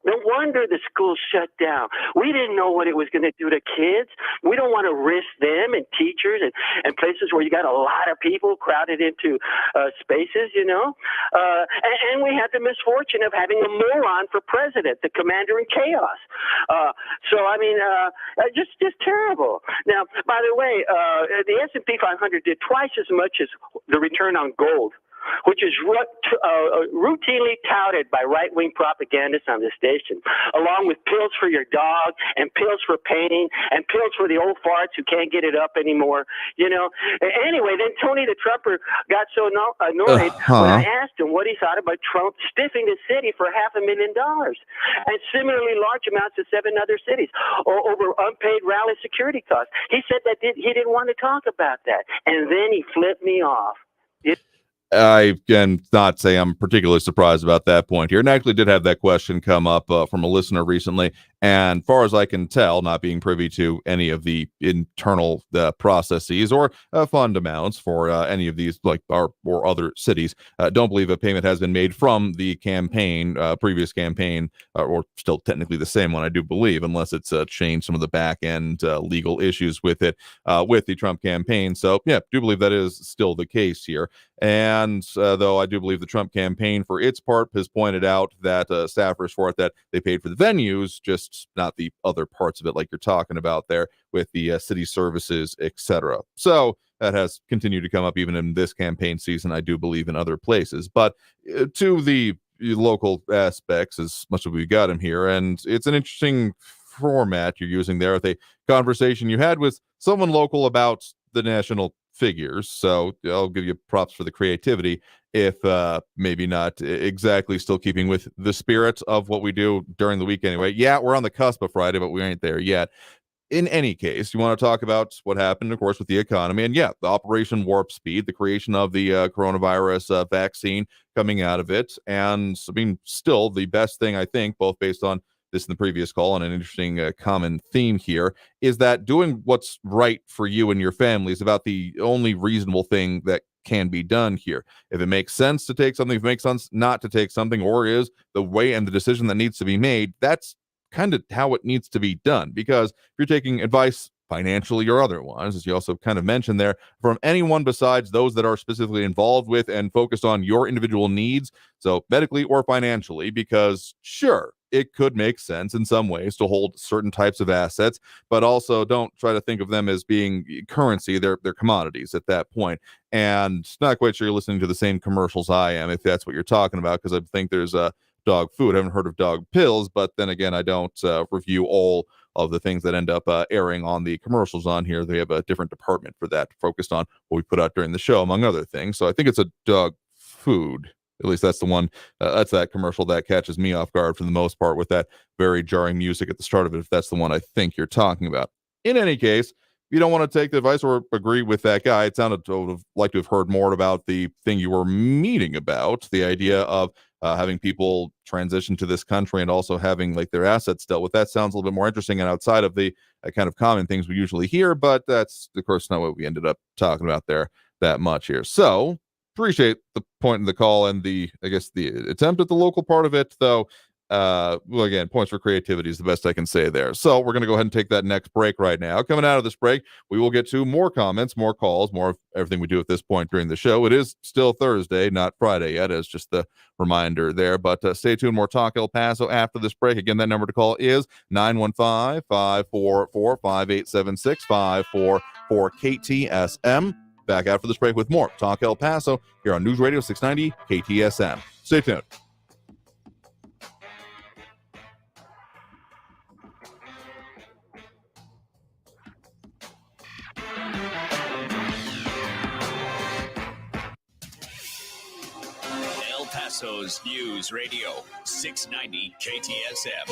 No wonder the school shut down. We didn't know what it was going to do to kids. We don't want to risk them and teachers and places where you got a lot of people crowded into spaces, you know. And we had the misfortune of having a moron for president, the commander in chaos. So, I mean, just terrible. Now, by the way, the S&P 500 did twice as much as the return on gold, which is routinely touted by right-wing propagandists on the station, along with pills for your dog and pills for pain and pills for the old farts who can't get it up anymore, you know. Anyway, then Tony the Trumper got so annoyed when I asked him what he thought about Trump stiffing the city for $500,000 and similarly large amounts to 7 other cities over unpaid rally security costs. He said that he didn't want to talk about that, and then he flipped me off. I can not say I'm particularly surprised about that point here. And I actually did have that question come up from a listener recently. And far as I can tell, not being privy to any of the internal processes or fund amounts for any of these, like or other cities, don't believe a payment has been made from the campaign, previous campaign, or still technically the same one, I do believe, unless it's changed some of the back end legal issues with it, with the Trump campaign. So, yeah, do believe that is still the case here. And though I do believe the Trump campaign, for its part, has pointed out that staffers for it, that they paid for the venues, just not the other parts of it, like you're talking about there with the city services, etc. So that has continued to come up even in this campaign season, I do believe, in other places. But to the local aspects, as much as we've got them here, and it's an interesting format you're using there with a conversation you had with someone local about the national figures. So I'll give you props for the creativity, if maybe not exactly still keeping with the spirit of what we do during the week anyway. Yeah, we're on the cusp of Friday, but we ain't there yet. In any case, you want to talk about what happened, of course, with the economy. And yeah, the Operation Warp Speed, the creation of the coronavirus vaccine coming out of it. And I mean, still the best thing, I think, both based on this in the previous call and an interesting common theme here, is that doing what's right for you and your family is about the only reasonable thing that can be done here. If it makes sense to take something, if it makes sense not to take something, or is the way and the decision that needs to be made, that's kind of how it needs to be done. Because if you're taking advice financially or otherwise, as you also kind of mentioned there, from anyone besides those that are specifically involved with and focused on your individual needs, so medically or financially, because sure, it could make sense in some ways to hold certain types of assets, but also don't try to think of them as being currency. They're commodities at that point. And not quite sure you're listening to the same commercials I am, if that's what you're talking about, because I think there's dog food. I haven't heard of dog pills, but then again, I don't review all of the things that end up airing on the commercials on here. They have a different department for that, focused on what we put out during the show, among other things. So I think it's a dog food. At least that's the one, that's that commercial that catches me off guard for the most part, with that very jarring music at the start of it, if that's the one I think you're talking about. In any case, if you don't want to take the advice or agree with that guy, it sounded to like to have heard more about the thing you were meeting about, the idea of having people transition to this country and also having like their assets dealt with. That sounds a little bit more interesting and outside of the kind of common things we usually hear, but that's, of course, not what we ended up talking about there that much here. So appreciate the point in the call and the, I guess, the attempt at the local part of it, though. Well, again, points for creativity is the best I can say there. So we're going to go ahead and take that next break right now. Coming out of this break, we will get to more comments, more calls, more of everything we do at this point during the show. It is still Thursday, not Friday yet, as just the reminder there. But stay tuned. More Talk El Paso after this break. Again, that number to call is 915-544-5876, 544-KTSM. Back after this break with more Talk El Paso here on News Radio 690 KTSM. Stay tuned. El Paso's News Radio 690 KTSM.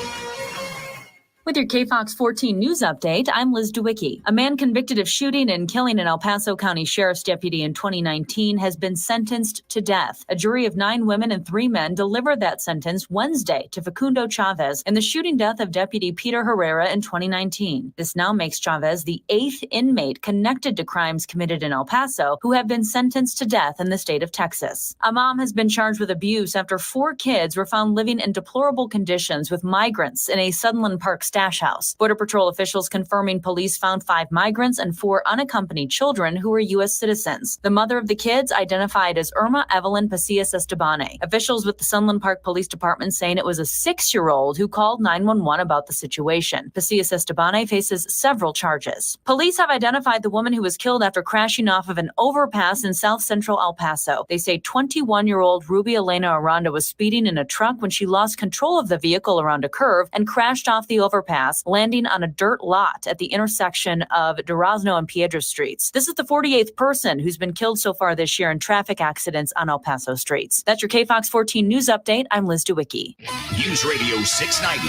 With your KFOX 14 news update, I'm Liz DeWicki. A man convicted of shooting and killing an El Paso County Sheriff's deputy in 2019 has been sentenced to death. A jury of 9 women and 3 men delivered that sentence Wednesday to Facundo Chavez in the shooting death of Deputy Peter Herrera in 2019. This now makes Chavez the 8th inmate connected to crimes committed in El Paso who have been sentenced to death in the state of Texas. A mom has been charged with abuse after 4 kids were found living in deplorable conditions with migrants in a Sutherland Park stash house. Border Patrol officials confirming police found 5 migrants and 4 unaccompanied children who were U.S. citizens. The mother of the kids identified as Irma Evelyn Pasillas Estebanez. Officials with the Sunland Park Police Department saying it was a 6-year-old who called 911 about the situation. Pasillas Estebanez faces several charges. Police have identified the woman who was killed after crashing off of an overpass in south central El Paso. They say 21-year-old Ruby Elena Aranda was speeding in a truck when she lost control of the vehicle around a curve and crashed off the overpass, landing on a dirt lot at the intersection of Durazno and Piedra Streets. This is the 48th person who's been killed so far this year in traffic accidents on El Paso streets. That's your KFOX 14 news update. I'm Liz DeWicki. News Radio 690.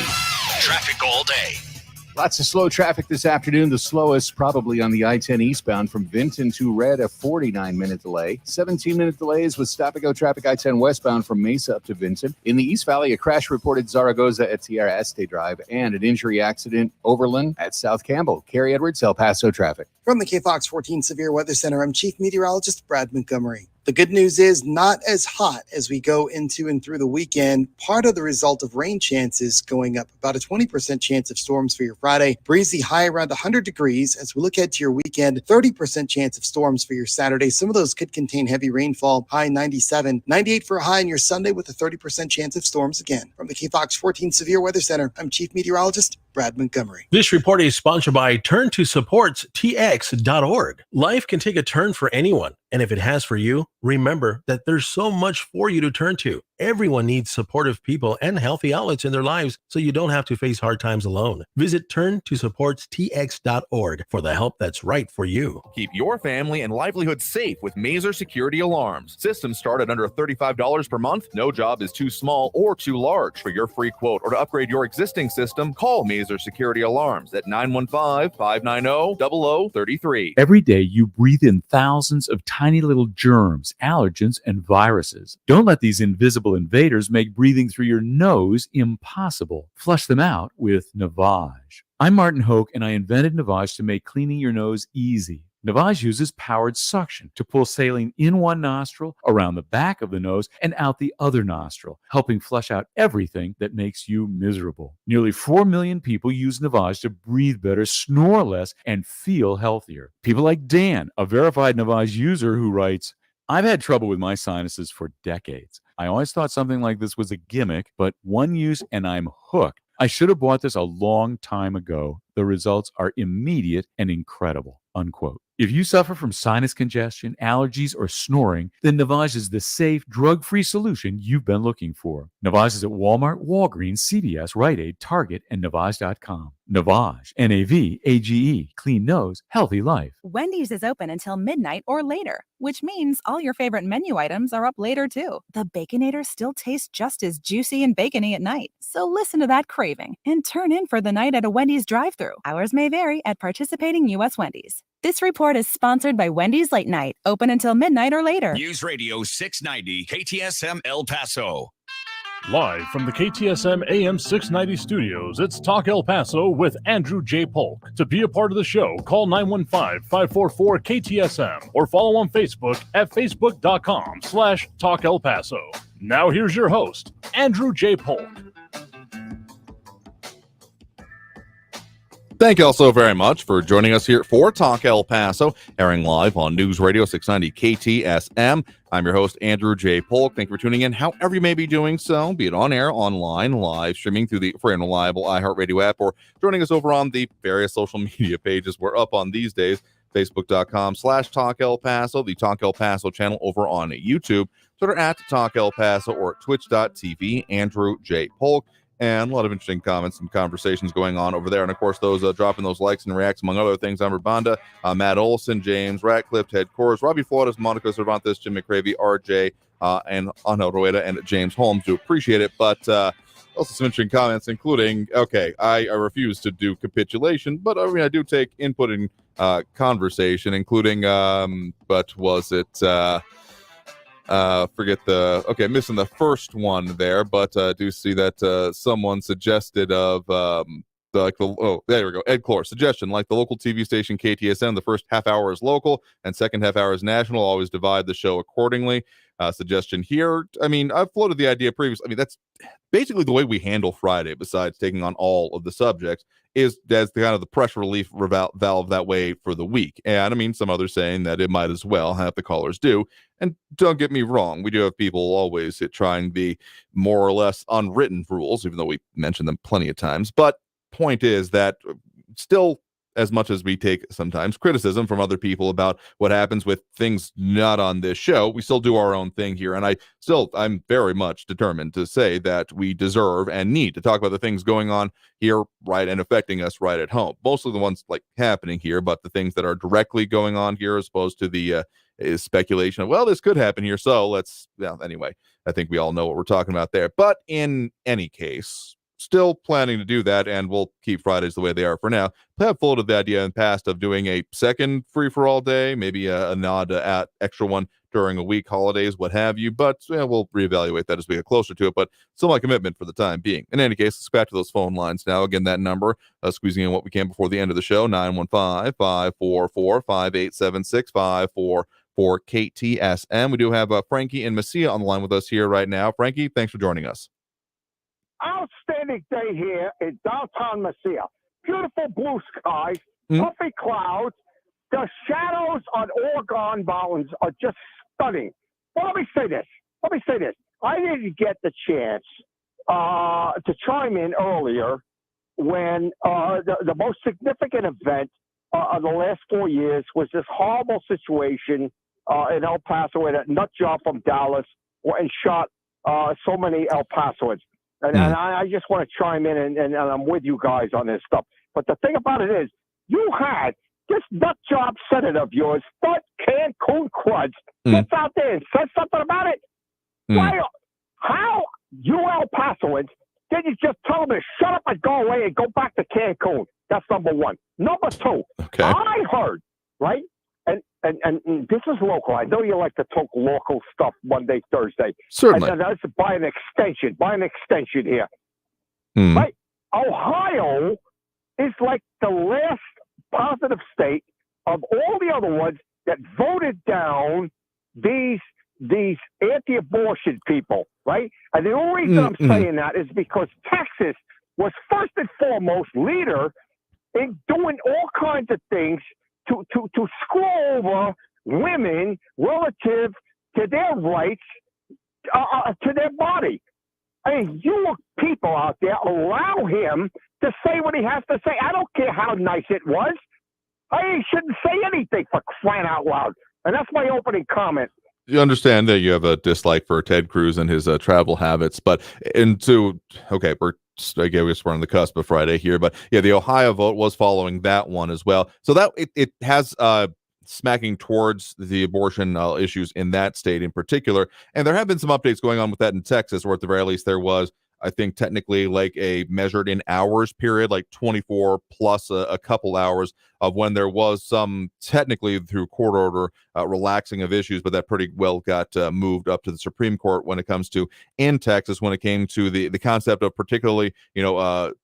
Traffic all day. Lots of slow traffic this afternoon. The slowest probably on the I-10 eastbound from Vinton to Red, a 49-minute delay. 17-minute delays with stop-and-go traffic I-10 westbound from Mesa up to Vinton. In the East Valley, a crash reported Zaragoza at Tierra Este Drive and an injury accident Overland at South Campbell. Carrie Edwards, El Paso traffic. From the KFOX 14 Severe Weather Center, I'm Chief Meteorologist Brad Montgomery. The good news is not as hot as we go into and through the weekend. Part of the result of rain chances going up, about a 20% chance of storms for your Friday. Breezy high around 100 degrees. As we look ahead to your weekend, 30% chance of storms for your Saturday. Some of those could contain heavy rainfall, high 97. 98 for a high on your Sunday with a 30% chance of storms again. From the KFOX 14 Severe Weather Center, I'm Chief Meteorologist Brad Montgomery. This report is sponsored by TurnToSupportsTX.org. Life can take a turn for anyone, and if it has for you, remember that there's so much for you to turn to. Everyone needs supportive people and healthy outlets in their lives so you don't have to face hard times alone. Visit TurnToSupportsTX.org for the help that's right for you. Keep your family and livelihood safe with Mazer Security Alarms. Systems start at under $35 per month. No job is too small or too large. For your free quote or to upgrade your existing system, call Mazer Security Alarms at 915-590-0033. Every day you breathe in thousands of tiny little germs, allergens, and viruses. Don't let these invisible invaders make breathing through your nose impossible. Flush them out with Navage. I'm Martin Hoke, and I invented Navage to make cleaning your nose easy. Navage uses powered suction to pull saline in one nostril, around the back of the nose, and out the other nostril, helping flush out everything that makes you miserable. Nearly 4 million people use Navage to breathe better, snore less, and feel healthier. People like Dan, a verified Navage user who writes, I've had trouble with my sinuses for decades. I always thought something like this was a gimmick, but one use and I'm hooked. I should have bought this a long time ago. The results are immediate and incredible, unquote. If you suffer from sinus congestion, allergies, or snoring, then Navage is the safe, drug-free solution you've been looking for. Navage is at Walmart, Walgreens, CVS, Rite Aid, Target, and Navage.com. Navage, N-A-V-A-G-E, clean nose, healthy life. Wendy's is open until midnight or later, which means all your favorite menu items are up later too. The Baconator still tastes just as juicy and bacony at night. So listen to that craving and turn in for the night at a Wendy's drive-thru. Hours may vary at participating U.S. Wendy's. This report is sponsored by Wendy's Late Night, open until midnight or later. News Radio 690 KTSM El Paso. Live from the KTSM AM 690 studios, it's Talk El Paso with Andrew J. Polk. To be a part of the show, call 915-544-KTSM or follow on Facebook at facebook.com/Talk El Paso. Now here's your host, Andrew J. Polk. Thank you all so very much for joining us here for Talk El Paso, airing live on News Radio 690 KTSM. I'm your host, Andrew J. Polk. Thank you for tuning in, however you may be doing so, be it on air, online, live, streaming through the free and reliable iHeartRadio app, or joining us over on the various social media pages we're up on these days, facebook.com/Talk El Paso, the Talk El Paso channel over on YouTube, Twitter at Talk El Paso, or twitch.tv, Andrew J. Polk. And a lot of interesting comments and conversations going on over there. And, of course, those dropping those likes and reacts, among other things, Amber Banda, Matt Olson, James Ratcliffe, Ted Kors, Robbie Flores, Monica Cervantes, Jim McCravey, RJ, and Ana Rueda, and James Holmes. Do appreciate it. But Also, some interesting comments, including, okay, I refuse to do capitulation, but I mean, I do take input in conversation, including, but was it, missing the first one there, but do see that someone suggested of, there we go. Ed Clore, suggestion, like the local TV station KTSM, the first half hour is local and second half hour is national. Always divide the show accordingly. Suggestion here. I mean, I've floated the idea previously. I mean, that's basically the way we handle Friday, besides taking on all of the subjects, is as the kind of the pressure relief valve that way for the week. And I mean, some others saying that it might as well, half the callers do. And don't get me wrong, we do have people always trying the more or less unwritten rules, even though we mention them plenty of times. But point is that still, as much as we take sometimes criticism from other people about what happens with things not on this show, we still do our own thing here. And I'm very much determined to say that we deserve and need to talk about the things going on here, right, and affecting us right at home. Mostly the ones like happening here, but the things that are directly going on here, as opposed to the speculation of, well, this could happen here. So anyway, I think we all know what we're talking about there. But in any case, still planning to do that, and we'll keep Fridays the way they are for now. I have floated the idea in the past of doing a second free-for-all day, maybe a nod at extra one during a week, holidays, what have you, but we'll reevaluate that as we get closer to it, but still my commitment for the time being. In any case, let's back to those phone lines now. Again, that number, squeezing in what we can before the end of the show, 915-544-5876, 544-KTSM. We do have Frankie and Messia on the line with us here right now. Frankie, thanks for joining us. Outstanding day here in downtown Messia. Beautiful blue skies, puffy clouds. The shadows on Oregon mountains are just stunning. Well, let me say this. I didn't get the chance to chime in earlier when the most significant event of the last 4 years was this horrible situation in El Paso where that nut job from Dallas went and shot so many El Pasoans. And I just want to chime in, and I'm with you guys on this stuff. But the thing about it is, you had this nut job senator of yours, but Cancun crud, gets out there and says something about it. Why? How you El Pasoans did you just tell them to shut up and go away and go back to Cancun? That's number one. Number two, I heard, right? And this is local. I know you like to talk local stuff Monday, Thursday. Certainly. And that's by an extension here. Right? Ohio is like the last positive state of all the other ones that voted down these anti-abortion people, right? And the only reason I'm saying that is because Texas was first and foremost leader in doing all kinds of things to screw over women relative to their rights, to their body. I mean, you people out there allow him to say what he has to say. I don't care how nice it was. He shouldn't say anything, for crying out loud. And that's my opening comment. You understand that you have a dislike for Ted Cruz and his travel habits, I guess we're on the cusp of Friday here, but yeah, the Ohio vote was following that one as well. So that it has smacking towards the abortion issues in that state in particular. And there have been some updates going on with that in Texas, or at the very least there was, I think, technically like a measured in hours period, like 24 plus a couple hours of when there was some technically through court order relaxing of issues, but that pretty well got moved up to the Supreme Court when it comes to in Texas, when it came to the concept of particularly,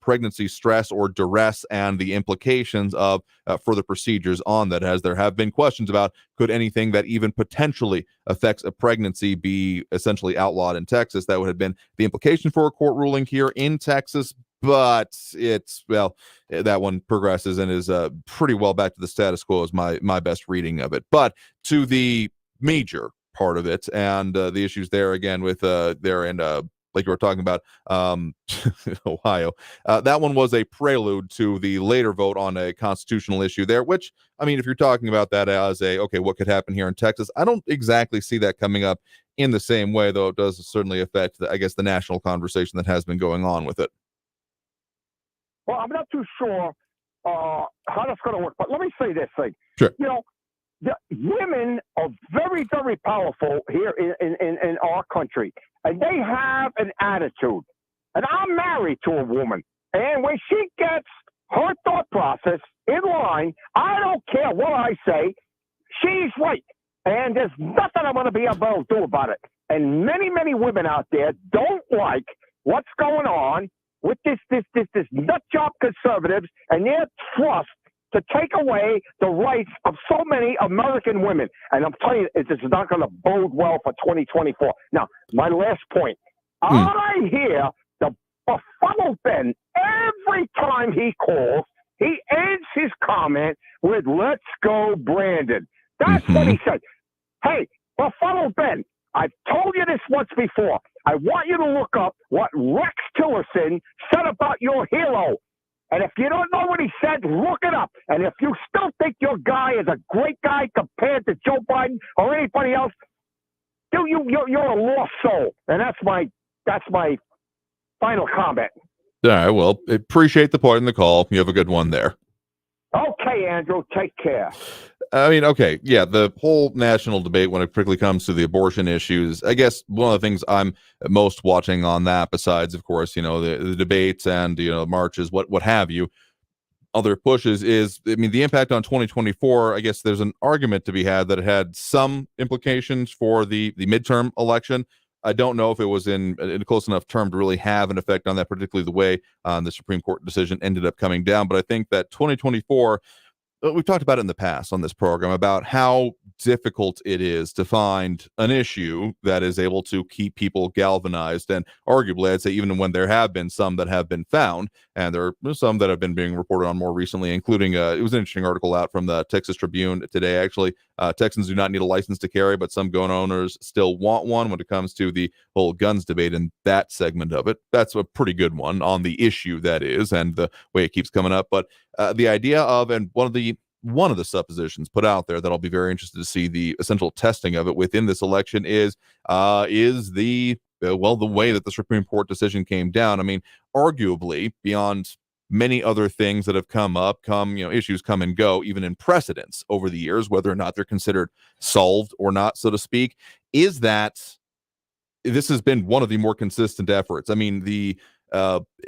pregnancy stress or duress and the implications of further procedures on that, as there have been questions about could anything that even potentially affects a pregnancy be essentially outlawed in Texas. That would have been the implication for a court ruling here in Texas. But that one progresses and is pretty well back to the status quo is my best reading of it. But to the major part of it and the issues there again with there and like you were talking about Ohio, that one was a prelude to the later vote on a constitutional issue there, which, I mean, if you're talking about that as what could happen here in Texas, I don't exactly see that coming up in the same way, though it does certainly affect, the national conversation that has been going on with it. Well, I'm not too sure how that's going to work, but let me say this thing. Sure. The women are very, very powerful here in our country, and they have an attitude. And I'm married to a woman. And when she gets her thought process in line, I don't care what I say, she's right. And there's nothing I'm going to be able to do about it. And many, many women out there don't like what's going on with this nut job conservatives and their thrust to take away the rights of so many American women. And I'm telling you, this is not going to bode well for 2024. Now, my last point. I hear the befuddled Ben, every time he calls, he ends his comment with, "Let's go, Brandon." That's what he said. Hey, befuddled Ben, I've told you this once before. I want you to look up what Rex Tillerson said about your hero. And if you don't know what he said, look it up. And if you still think your guy is a great guy compared to Joe Biden or anybody else, you're a lost soul. And that's my final comment. All right. Well, appreciate the point in the call. You have a good one there. Okay, Andrew. Take care. I mean, okay, yeah, the whole national debate when it particularly comes to the abortion issues, I guess one of the things I'm most watching on that, besides, of course, the debates and, marches, what have you, other pushes is, I mean, the impact on 2024, I guess there's an argument to be had that it had some implications for the midterm election. I don't know if it was in a close enough term to really have an effect on that, particularly the way the Supreme Court decision ended up coming down. But I think that 2024, we've talked about it in the past on this program about how difficult it is to find an issue that is able to keep people galvanized. And arguably, I'd say even when there have been some that have been found, and there are some that have been being reported on more recently, including it was an interesting article out from the Texas Tribune today. Actually, Texans do not need a license to carry, but some gun owners still want one when it comes to the whole guns debate and that segment of it. That's a pretty good one on the issue that is, and the way it keeps coming up. But the idea of, and one of the suppositions put out there that I'll be very interested to see the essential testing of it within this election is the way that the Supreme Court decision came down. I mean, arguably, beyond many other things that have come up, issues come and go, even in precedents over the years, whether or not they're considered solved or not, so to speak, is that this has been one of the more consistent efforts. I mean, the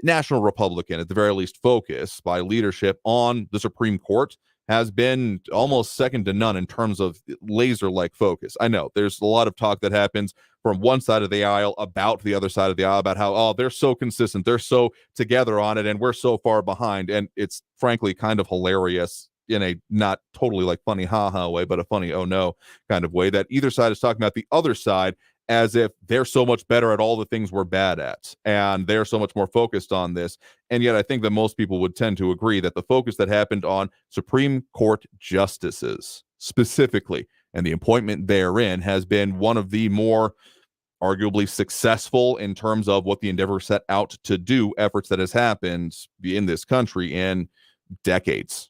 National Republican, at the very least, focus by leadership on the Supreme Court has been almost second to none in terms of laser-like focus. I know there's a lot of talk that happens from one side of the aisle about the other side of the aisle about how, they're so consistent, they're so together on it, and we're so far behind. And it's frankly kind of hilarious in a not totally like funny ha-ha way, but a funny oh no kind of way, that either side is talking about the other side as if they're so much better at all the things we're bad at, and they're so much more focused on this. And yet I think that most people would tend to agree that the focus that happened on Supreme Court justices specifically and the appointment therein has been one of the more arguably successful in terms of what the endeavor set out to do efforts that has happened in this country in decades.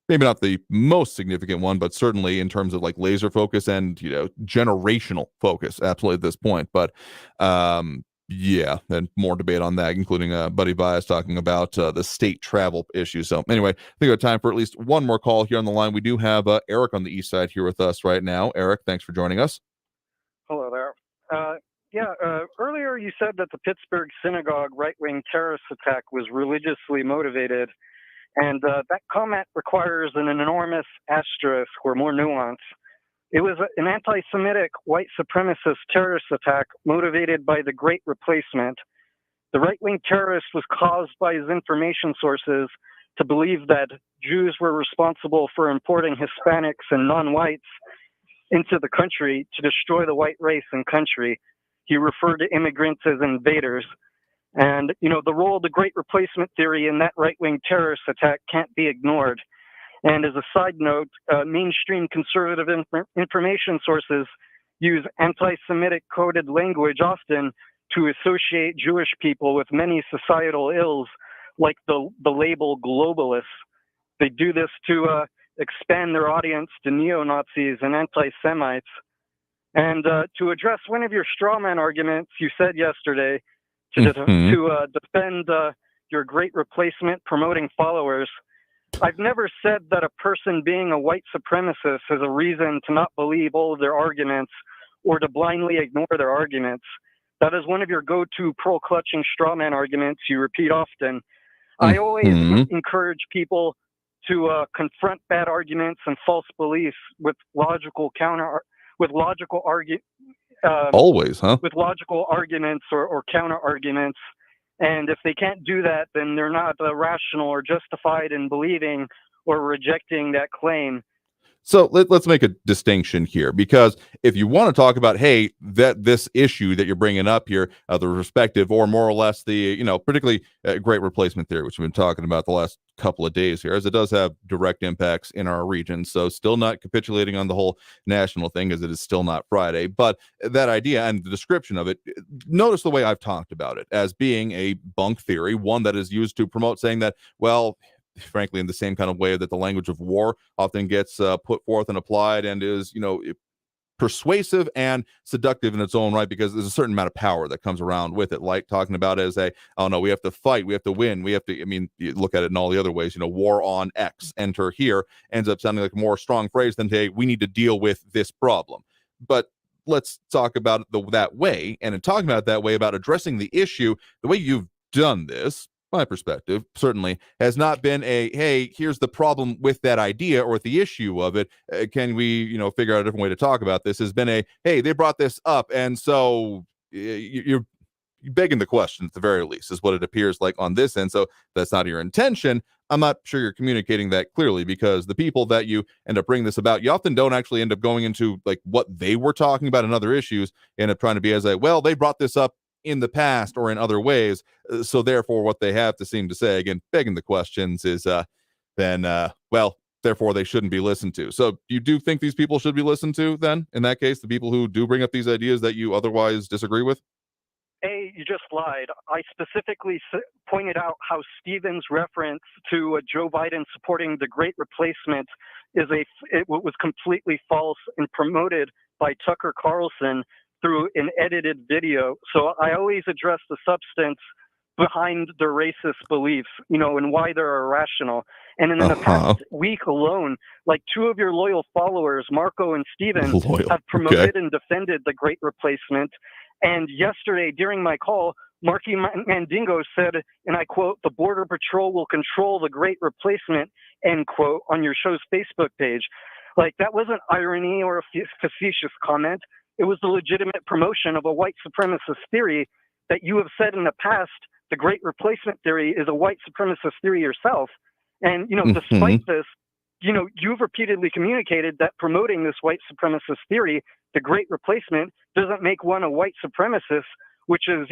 Maybe not the most significant one, but certainly in terms of like laser focus and, generational focus, absolutely at this point. But yeah, and more debate on that, including Buddy Bias talking about the state travel issue. So anyway, I think we have time for at least one more call here on the line. We do have Eric on the east side here with us right now. Eric, thanks for joining us. Hello there. Earlier you said that the Pittsburgh synagogue right-wing terrorist attack was religiously motivated. And that comment requires an enormous asterisk or more nuance. It was an anti-Semitic white supremacist terrorist attack motivated by the Great Replacement. The right-wing terrorist was caused by his information sources to believe that Jews were responsible for importing Hispanics and non-whites into the country to destroy the white race and country. He referred to immigrants as invaders. And, the role of the Great Replacement theory in that right-wing terrorist attack can't be ignored. And as a side note, mainstream conservative information sources use anti-Semitic coded language often to associate Jewish people with many societal ills, like the label globalists. They do this to expand their audience to neo-Nazis and anti-Semites. And to address one of your straw man arguments you said yesterday, to defend your Great Replacement promoting followers, I've never said that a person being a white supremacist is a reason to not believe all of their arguments or to blindly ignore their arguments. That is one of your go-to pearl-clutching straw man arguments you repeat often. I always encourage people to confront bad arguments and false beliefs with logical arguments or counter arguments. And if they can't do that, then they're not rational or justified in believing or rejecting that claim. So let's make a distinction here, because if you want to talk about, hey, that this issue that you're bringing up here, the respective or more or less the, particularly great replacement theory, which we've been talking about the last couple of days here, as it does have direct impacts in our region. So still not capitulating on the whole national thing, as it is still not Friday. But that idea and the description of it, notice the way I've talked about it as being a bunk theory, one that is used to promote saying that, well, frankly, in the same kind of way that the language of war often gets put forth and applied and is, persuasive and seductive in its own right, because there's a certain amount of power that comes around with it, like talking about it as oh no, we have to fight, we have to win, we have to, you look at it in all the other ways, war on X, enter here, ends up sounding like a more strong phrase than, hey, we need to deal with this problem. But let's talk about it that way, and in talking about it that way, about addressing the issue, the way you've done this, my perspective certainly has not been a, hey, here's the problem with that idea or with the issue of it, can we figure out a different way to talk about this, has been a, hey, they brought this up, and so you're begging the question at the very least, is what it appears like on this end. So that's not your intention. I'm not sure you're communicating that clearly, because the people that you end up bringing this about, you often don't actually end up going into like what they were talking about in other issues, end up trying to be as a, well, they brought this up in the past or in other ways, so therefore what they have to seem to say, again, begging the questions, is well, therefore they shouldn't be listened to. So you do think these people should be listened to then, in that case, the people who do bring up these ideas that you otherwise disagree with? A, you just lied. I specifically pointed out how Stevens' reference to Joe Biden supporting the Great Replacement was completely false and promoted by Tucker Carlson through an edited video. So I always address the substance behind their racist beliefs, and why they're irrational. And in the past week alone, like two of your loyal followers, Marco and Steven, have promoted and defended the Great Replacement. And yesterday, during my call, Marky Mandingo said, and I quote, "The Border Patrol will control the Great Replacement," end quote, on your show's Facebook page. Like, that wasn't irony or a facetious comment. It was the legitimate promotion of a white supremacist theory that you have said in the past. The Great Replacement theory is a white supremacist theory yourself. And, despite this, you've repeatedly communicated that promoting this white supremacist theory, the Great Replacement, doesn't make one a white supremacist, which is,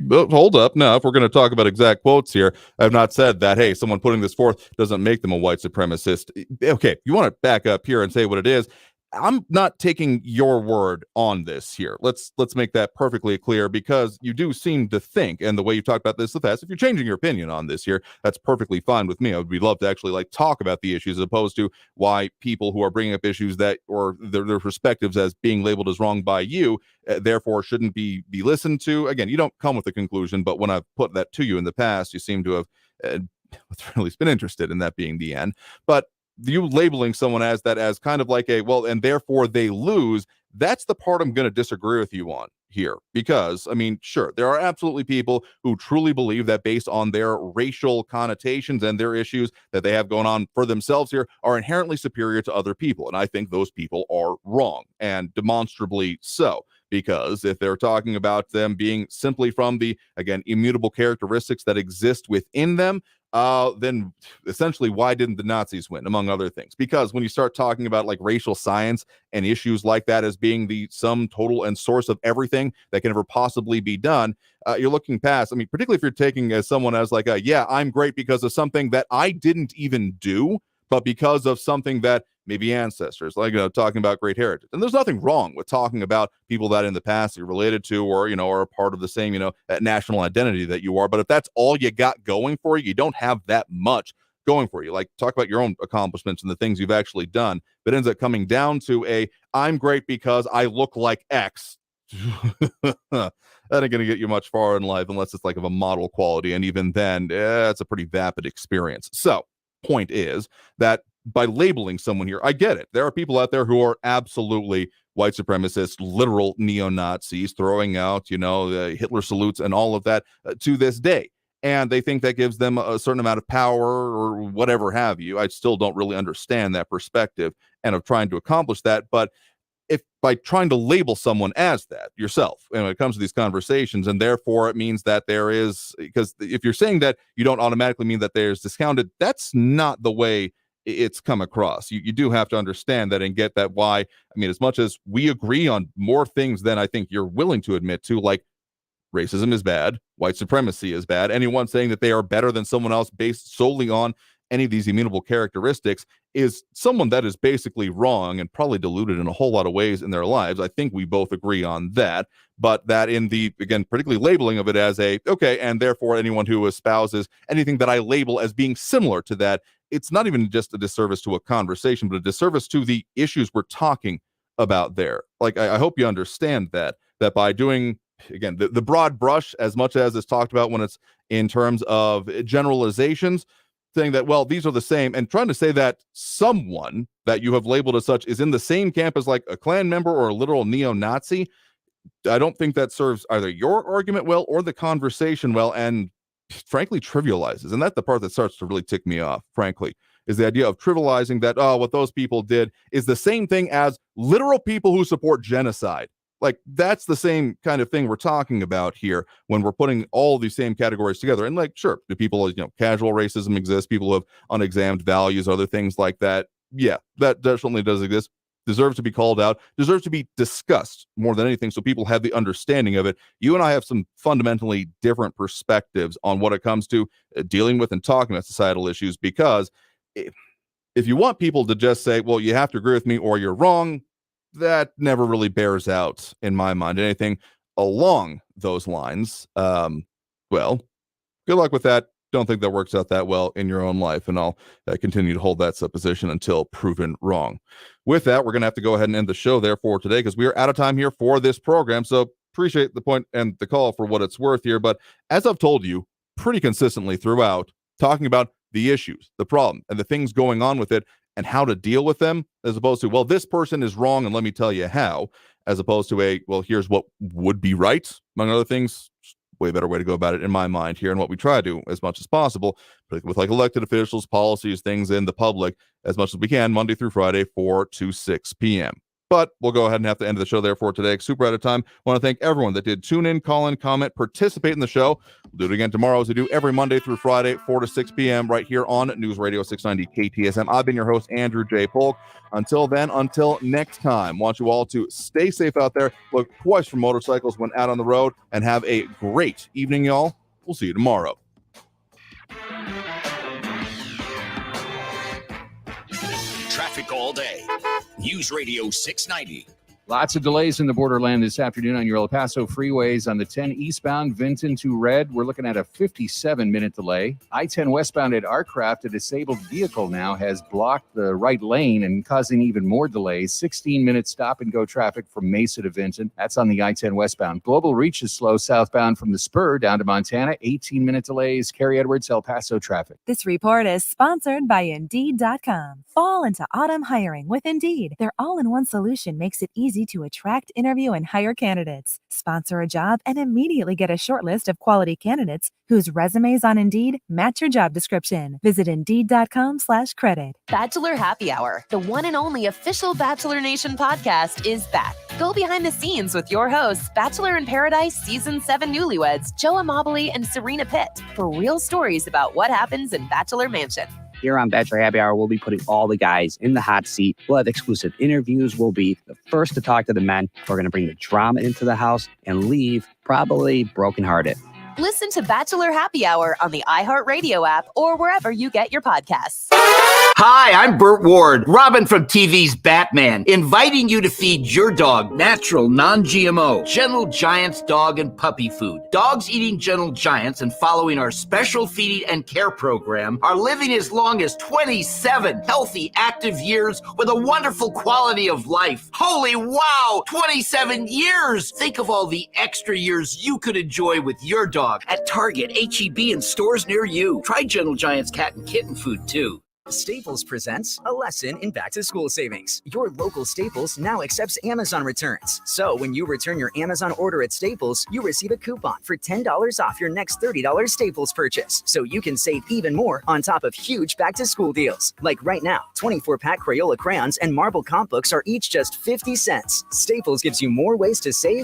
But hold up. Now, if we're going to talk about exact quotes here, I've not said that, hey, someone putting this forth doesn't make them a white supremacist. Okay, you want to back up here and say what it is. I'm not taking your word on this here. Let's make that perfectly clear, because you do seem to think, and the way you talked about this in the past, if you're changing your opinion on this here, that's perfectly fine with me. I would love to actually talk about the issues, as opposed to why people who are bringing up issues that, or their perspectives as being labeled as wrong by you, therefore shouldn't be listened to. Again, you don't come with a conclusion, but when I've put that to you in the past, you seem to have at least been interested in that being the end. But you labeling someone as that, as kind of like a, well, and therefore they lose, that's the part I'm going to disagree with you on here. Because, sure, there are absolutely people who truly believe that, based on their racial connotations and their issues that they have going on for themselves here, are inherently superior to other people. And I think those people are wrong, and demonstrably so. Because if they're talking about them being simply from the, again, immutable characteristics that exist within them, then essentially, why didn't the Nazis win, among other things? Because when you start talking about racial science and issues like that as being the sum total and source of everything that can ever possibly be done, you're looking past, particularly if you're taking as someone as yeah, I'm great because of something that I didn't even do, but because of something that maybe ancestors, talking about great heritage. And there's nothing wrong with talking about people that in the past you're related to, or, are a part of the same, national identity that you are. But if that's all you got going for you, you don't have that much going for you. Talk about your own accomplishments and the things you've actually done. But it ends up coming down to I'm great because I look like X. That ain't going to get you much far in life, unless it's of a model quality. And even then, it's a pretty vapid experience. So point is that by labeling someone here. I get it. There are people out there who are absolutely white supremacists, literal neo-Nazis, throwing out, Hitler salutes and all of that to this day. And they think that gives them a certain amount of power or whatever have you. I still don't really understand that perspective and of trying to accomplish that. But if by trying to label someone as that yourself, and when it comes to these conversations, and therefore it means that there is, because if you're saying that, you don't automatically mean that there's discounted. That's not the way it's come across. You do have to understand that and get that why. I mean, as much as we agree on more things than I think you're willing to admit to, like racism is bad, white supremacy is bad, anyone saying that they are better than someone else based solely on any of these immutable characteristics is someone that is basically wrong and probably deluded in a whole lot of ways in their lives. I think we both agree on that, but that in the, again, particularly labeling of it as okay, and therefore anyone who espouses anything that I label as being similar to that, it's not even just a disservice to a conversation, but a disservice to the issues we're talking about there. Like, I hope you understand that by doing, again, the broad brush, as much as it's talked about when it's in terms of generalizations, saying that, well, these are the same, and trying to say that someone that you have labeled as such is in the same camp as like a Klan member or a literal neo-Nazi, I don't think that serves either your argument well or the conversation well, and frankly trivializes. And that's the part that starts to really tick me off, frankly, is the idea of trivializing that, what those people did is the same thing as literal people who support genocide. Like, that's the same kind of thing we're talking about here when we're putting all these same categories together. And like, sure, do people, casual racism exist, people who have unexamined values, other things like that. Yeah, that definitely does exist. Deserves to be called out, deserves to be discussed more than anything, so people have the understanding of it. You and I have some fundamentally different perspectives on what it comes to dealing with and talking about societal issues, because if you want people to just say, well, you have to agree with me or you're wrong, that never really bears out in my mind. Anything along those lines, well, good luck with that. Don't think that works out that well in your own life, and I'll continue to hold that supposition until proven wrong. With that, we're going to have to go ahead and end the show there for today, because we are out of time here for this program. So appreciate the point and the call for what it's worth here. But as I've told you pretty consistently throughout, talking about the issues, the problem, and the things going on with it, and how to deal with them, as opposed to, well, this person is wrong and let me tell you how, as opposed to well, here's what would be right, among other things. Way better way to go about it in my mind here, and what we try to do as much as possible with like elected officials, policies, things in the public, as much as we can, Monday through Friday, 4 to 6 p.m. But we'll go ahead and have to end the show there for today. Super out of time. Want to thank everyone that did tune in, call in, comment, participate in the show. We'll do it again tomorrow, as we do every Monday through Friday, 4 to 6 p.m. right here on News Radio 690 KTSM. I've been your host, Andrew J. Polk. Until then, until next time, want you all to stay safe out there, look twice for motorcycles when out on the road, and have a great evening, y'all. We'll see you tomorrow. Traffic all day. News Radio 690. Lots of delays in the Borderland this afternoon on your El Paso freeways. On the 10 eastbound, Vinton to Red, we're looking at a 57-minute delay. I-10 westbound at Artcraft, a disabled vehicle now has blocked the right lane and causing even more delays. 16-minute stop-and-go traffic from Mesa to Vinton. That's on the I-10 westbound. Global Reach is slow southbound from the Spur down to Montana. 18-minute delays. Carrie Edwards, El Paso traffic. This report is sponsored by Indeed.com. Fall into autumn hiring with Indeed. Their all-in-one solution makes it easy to attract, interview, and hire candidates. Sponsor a job and immediately get a short list of quality candidates whose resumes on Indeed match your job description. Visit Indeed.com/credit. Bachelor Happy Hour, the one and only official Bachelor Nation podcast, is back. Go behind the scenes with your hosts, Bachelor in Paradise Season 7 newlyweds Joe Amabile and Serena Pitt, for real stories about what happens in Bachelor Mansion. Here on Bachelor Happy Hour, we'll be putting all the guys in the hot seat. We'll have exclusive interviews. We'll be the first to talk to the men. We're going to bring the drama into the house and leave probably brokenhearted. Listen to Bachelor Happy Hour on the iHeartRadio app or wherever you get your podcasts. Hi, I'm Burt Ward, Robin from TV's Batman, inviting you to feed your dog natural, non-GMO, Gentle Giants dog and puppy food. Dogs eating Gentle Giants and following our special feeding and care program are living as long as 27 healthy, active years with a wonderful quality of life. Holy wow, 27 years! Think of all the extra years you could enjoy with your dog at Target, H-E-B, and stores near you. Try Gentle Giants cat and kitten food, too. Staples presents a lesson in back-to-school savings. Your local Staples now accepts Amazon returns. So when you return your Amazon order at Staples, you receive a coupon for $10 off your next $30 Staples purchase. So you can save even more on top of huge back-to-school deals. Like right now, 24-pack Crayola crayons and marble comp books are each just 50 cents. Staples gives you more ways to save